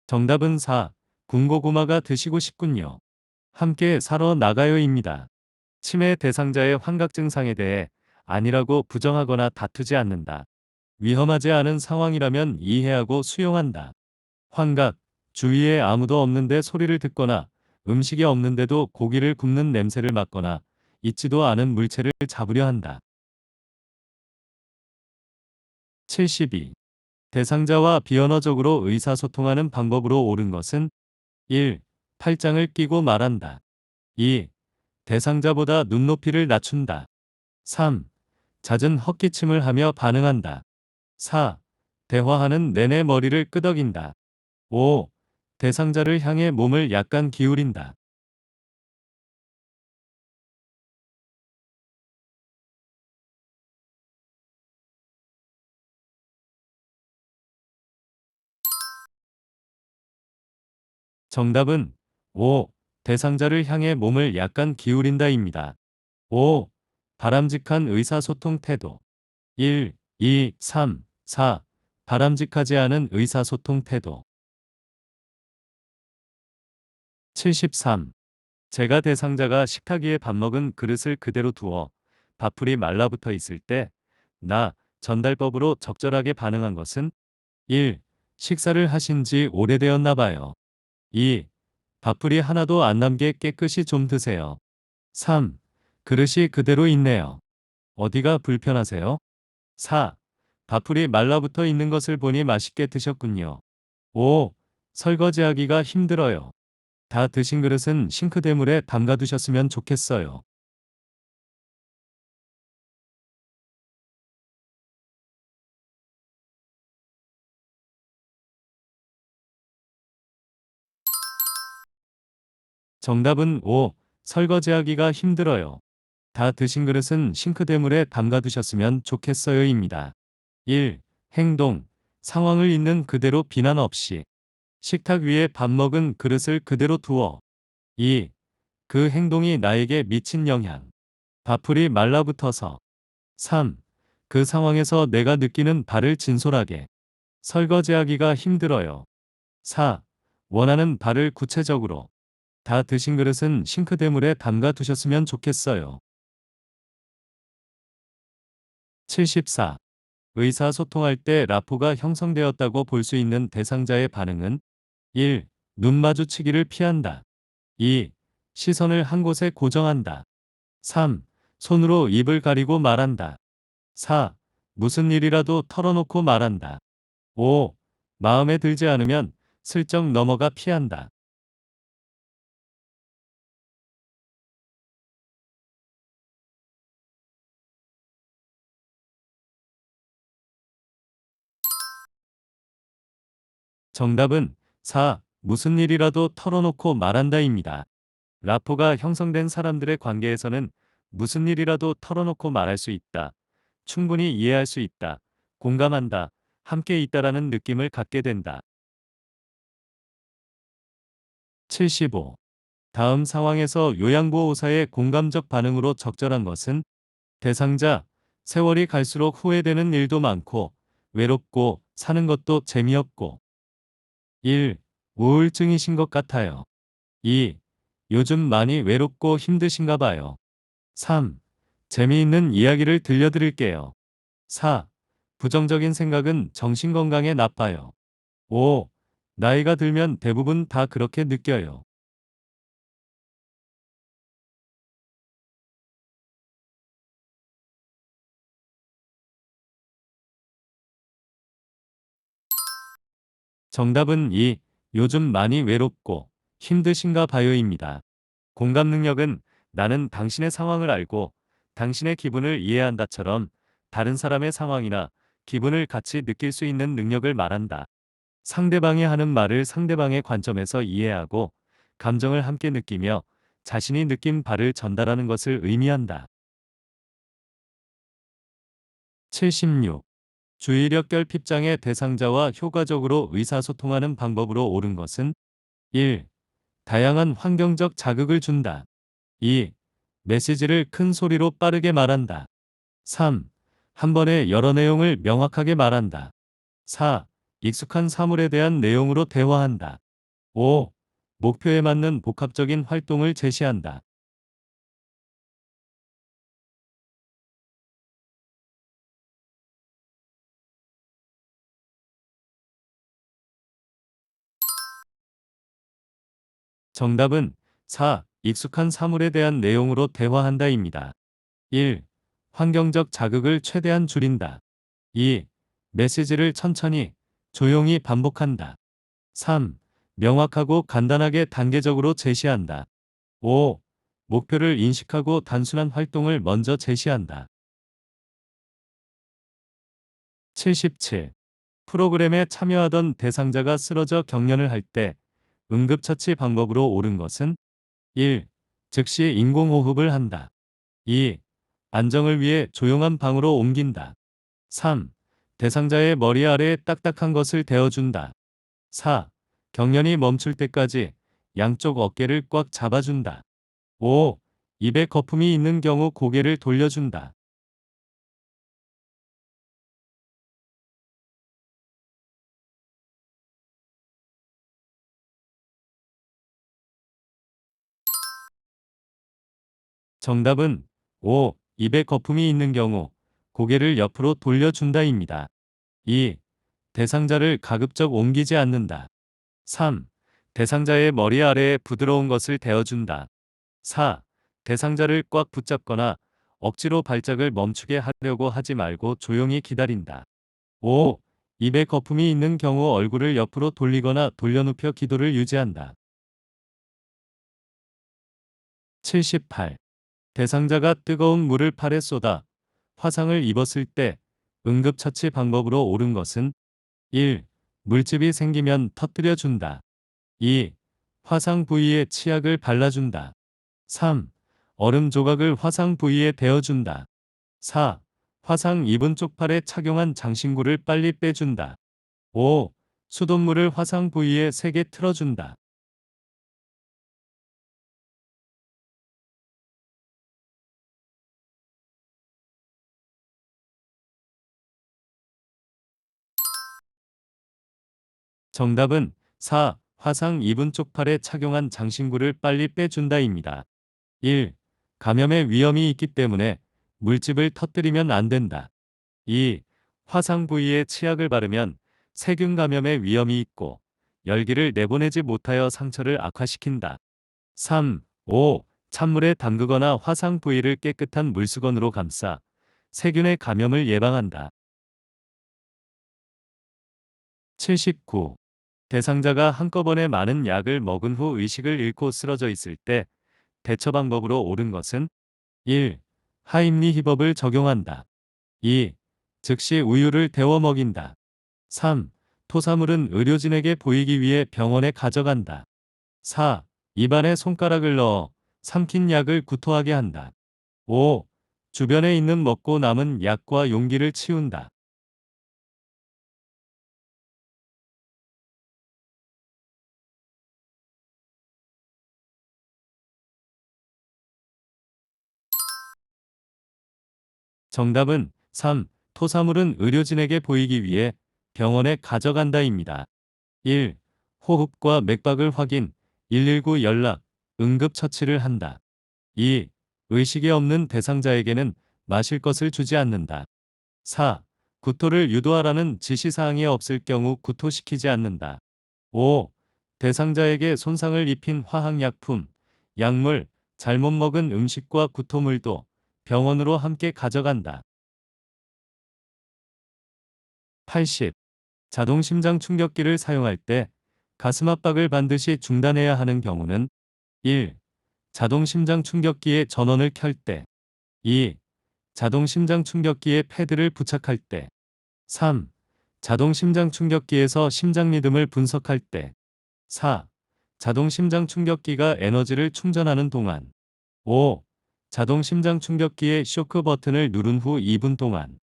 정답은 4. 군고구마가 드시고 싶군요. 함께 사러 나가요입니다. 치매 대상자의 환각 증상에 대해 아니라고 부정하거나 다투지 않는다. 위험하지 않은 상황이라면 이해하고 수용한다. 환각, 주위에 아무도 없는데 소리를 듣거나 음식이 없는데도 고기를 굽는 냄새를 맡거나 있지도 않은 물체를 잡으려 한다. 72. 대상자와 비언어적으로 의사소통하는 방법으로 옳은 것은 1. 팔짱을 끼고 말한다. 2. 대상자보다 눈높이를 낮춘다. 3. 잦은 헛기침을 하며 반응한다. 4. 대화하는 내내 머리를 끄덕인다. 5. 대상자를 향해 몸을 약간 기울인다. 정답은 5. 대상자를 향해 몸을 약간 기울인다입니다. 5. 바람직한 의사소통 태도. 1, 2, 3, 4. 바람직하지 않은 의사소통 태도. 73. 제가 대상자가 식탁 위에 밥 먹은 그릇을 그대로 두어 밥풀이 말라붙어 있을 때 나 전달법으로 적절하게 반응한 것은 1. 식사를 하신 지 오래되었나 봐요. 2. 밥풀이 하나도 안 남게 깨끗이 좀 드세요. 3. 그릇이 그대로 있네요. 어디가 불편하세요? 4. 밥풀이 말라붙어 있는 것을 보니 맛있게 드셨군요. 5. 설거지하기가 힘들어요. 다 드신 그릇은 싱크대물에 담가두셨으면 좋겠어요. 정답은 5. 설거지하기가 힘들어요. 다 드신 그릇은 싱크대물에 담가두셨으면 좋겠어요입니다. 1. 행동. 상황을 있는 그대로 비난 없이. 식탁 위에 밥 먹은 그릇을 그대로 두어. 2. 그 행동이 나에게 미친 영향. 밥풀이 말라붙어서. 3. 그 상황에서 내가 느끼는 발을 진솔하게. 설거지하기가 힘들어요. 4. 원하는 발을 구체적으로. 다 드신 그릇은 싱크대물에 담가 두셨으면 좋겠어요. 74. 의사소통할 때 라포가 형성되었다고 볼 수 있는 대상자의 반응은 1. 눈 마주치기를 피한다. 2. 시선을 한 곳에 고정한다. 3. 손으로 입을 가리고 말한다. 4. 무슨 일이라도 털어놓고 말한다. 5. 마음에 들지 않으면 슬쩍 넘어가 피한다. 정답은 4. 무슨 일이라도 털어놓고 말한다입니다. 라포가 형성된 사람들의 관계에서는 무슨 일이라도 털어놓고 말할 수 있다. 충분히 이해할 수 있다. 공감한다. 함께 있다라는 느낌을 갖게 된다. 75. 다음 상황에서 요양보호사의 공감적 반응으로 적절한 것은 대상자, 세월이 갈수록 후회되는 일도 많고 외롭고 사는 것도 재미없고 1. 우울증이신 것 같아요. 2. 요즘 많이 외롭고 힘드신가 봐요. 3. 재미있는 이야기를 들려드릴게요. 4. 부정적인 생각은 정신건강에 나빠요. 5. 나이가 들면 대부분 다 그렇게 느껴요. 정답은 2. 요즘 많이 외롭고 힘드신가 봐요입니다. 공감 능력은 나는 당신의 상황을 알고 당신의 기분을 이해한다처럼 다른 사람의 상황이나 기분을 같이 느낄 수 있는 능력을 말한다. 상대방이 하는 말을 상대방의 관점에서 이해하고 감정을 함께 느끼며 자신이 느낀 바를 전달하는 것을 의미한다. 76. 주의력 결핍장애 대상자와 효과적으로 의사소통하는 방법으로 옳은 것은 1. 다양한 환경적 자극을 준다. 2. 메시지를 큰 소리로 빠르게 말한다. 3. 한 번에 여러 내용을 명확하게 말한다. 4. 익숙한 사물에 대한 내용으로 대화한다. 5. 목표에 맞는 복합적인 활동을 제시한다. 정답은 4. 익숙한 사물에 대한 내용으로 대화한다입니다. 1. 환경적 자극을 최대한 줄인다. 2. 메시지를 천천히, 조용히 반복한다. 3. 명확하고 간단하게 단계적으로 제시한다. 5. 목표를 인식하고 단순한 활동을 먼저 제시한다. 77. 프로그램에 참여하던 대상자가 쓰러져 경련을 할 때 응급처치 방법으로 옳은 것은 1. 즉시 인공호흡을 한다. 2. 안정을 위해 조용한 방으로 옮긴다. 3. 대상자의 머리 아래에 딱딱한 것을 대어준다. 4. 경련이 멈출 때까지 양쪽 어깨를 꽉 잡아준다. 5. 입에 거품이 있는 경우 고개를 돌려준다. 정답은 5. 입에 거품이 있는 경우 고개를 옆으로 돌려준다입니다. 2. 대상자를 가급적 옮기지 않는다. 3. 대상자의 머리 아래에 부드러운 것을 대어준다. 4. 대상자를 꽉 붙잡거나 억지로 발작을 멈추게 하려고 하지 말고 조용히 기다린다. 5. 입에 거품이 있는 경우 얼굴을 옆으로 돌리거나 돌려눕혀 기도를 유지한다. 78. 대상자가 뜨거운 물을 팔에 쏟아 화상을 입었을 때 응급처치 방법으로 옳은 것은 1. 물집이 생기면 터뜨려 준다. 2. 화상 부위에 치약을 발라준다. 3. 얼음 조각을 화상 부위에 대어준다. 4. 화상 입은 쪽팔에 착용한 장신구를 빨리 빼준다. 5. 수돗물을 화상 부위에 세게 틀어준다. 정답은 4. 화상 입은 쪽팔에 착용한 장신구를 빨리 빼준다입니다. 1. 감염의 위험이 있기 때문에 물집을 터뜨리면 안 된다. 2. 화상 부위에 치약을 바르면 세균 감염의 위험이 있고 열기를 내보내지 못하여 상처를 악화시킨다. 3. 5. 찬물에 담그거나 화상 부위를 깨끗한 물수건으로 감싸 세균의 감염을 예방한다. 79. 대상자가 한꺼번에 많은 약을 먹은 후 의식을 잃고 쓰러져 있을 때 대처 방법으로 옳은 것은 1. 하임리히법을 적용한다. 2. 즉시 우유를 데워 먹인다. 3. 토사물은 의료진에게 보이기 위해 병원에 가져간다. 4. 입안에 손가락을 넣어 삼킨 약을 구토하게 한다. 5. 주변에 있는 먹고 남은 약과 용기를 치운다. 정답은 3. 토사물은 의료진에게 보이기 위해 병원에 가져간다입니다. 1. 호흡과 맥박을 확인, 119 연락, 응급처치를 한다. 2. 의식이 없는 대상자에게는 마실 것을 주지 않는다. 4. 구토를 유도하라는 지시사항이 없을 경우 구토시키지 않는다. 5. 대상자에게 손상을 입힌 화학약품, 약물, 잘못 먹은 음식과 구토물도 병원으로 함께 가져간다. 80. 자동 심장 충격기를 사용할 때 가슴 압박을 반드시 중단해야 하는 경우는 1. 자동 심장 충격기의 전원을 켤 때 2. 자동 심장 충격기에 패드를 부착할 때 3. 자동 심장 충격기에서 심장 리듬을 분석할 때 4. 자동 심장 충격기가 에너지를 충전하는 동안 5. 자동 심장 충격기의 쇼크 버튼을 누른 후 2분 동안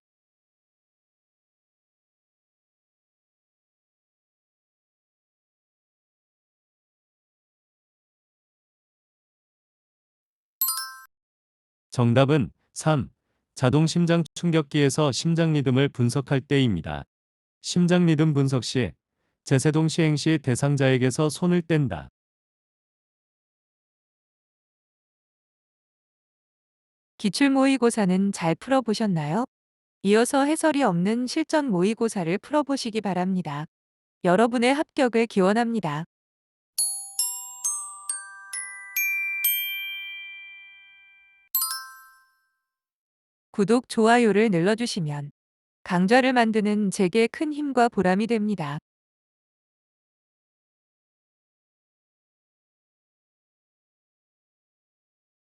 정답은 3. 자동 심장 충격기에서 심장 리듬을 분석할 때입니다. 심장 리듬 분석 시 제세동 시행 시 대상자에게서 손을 뗀다. 기출 모의고사는 잘 풀어보셨나요? 이어서 해설이 없는 실전 모의고사를 풀어보시기 바랍니다. 여러분의 합격을 기원합니다. 구독, 좋아요를 눌러주시면 강좌를 만드는 제게 큰 힘과 보람이 됩니다.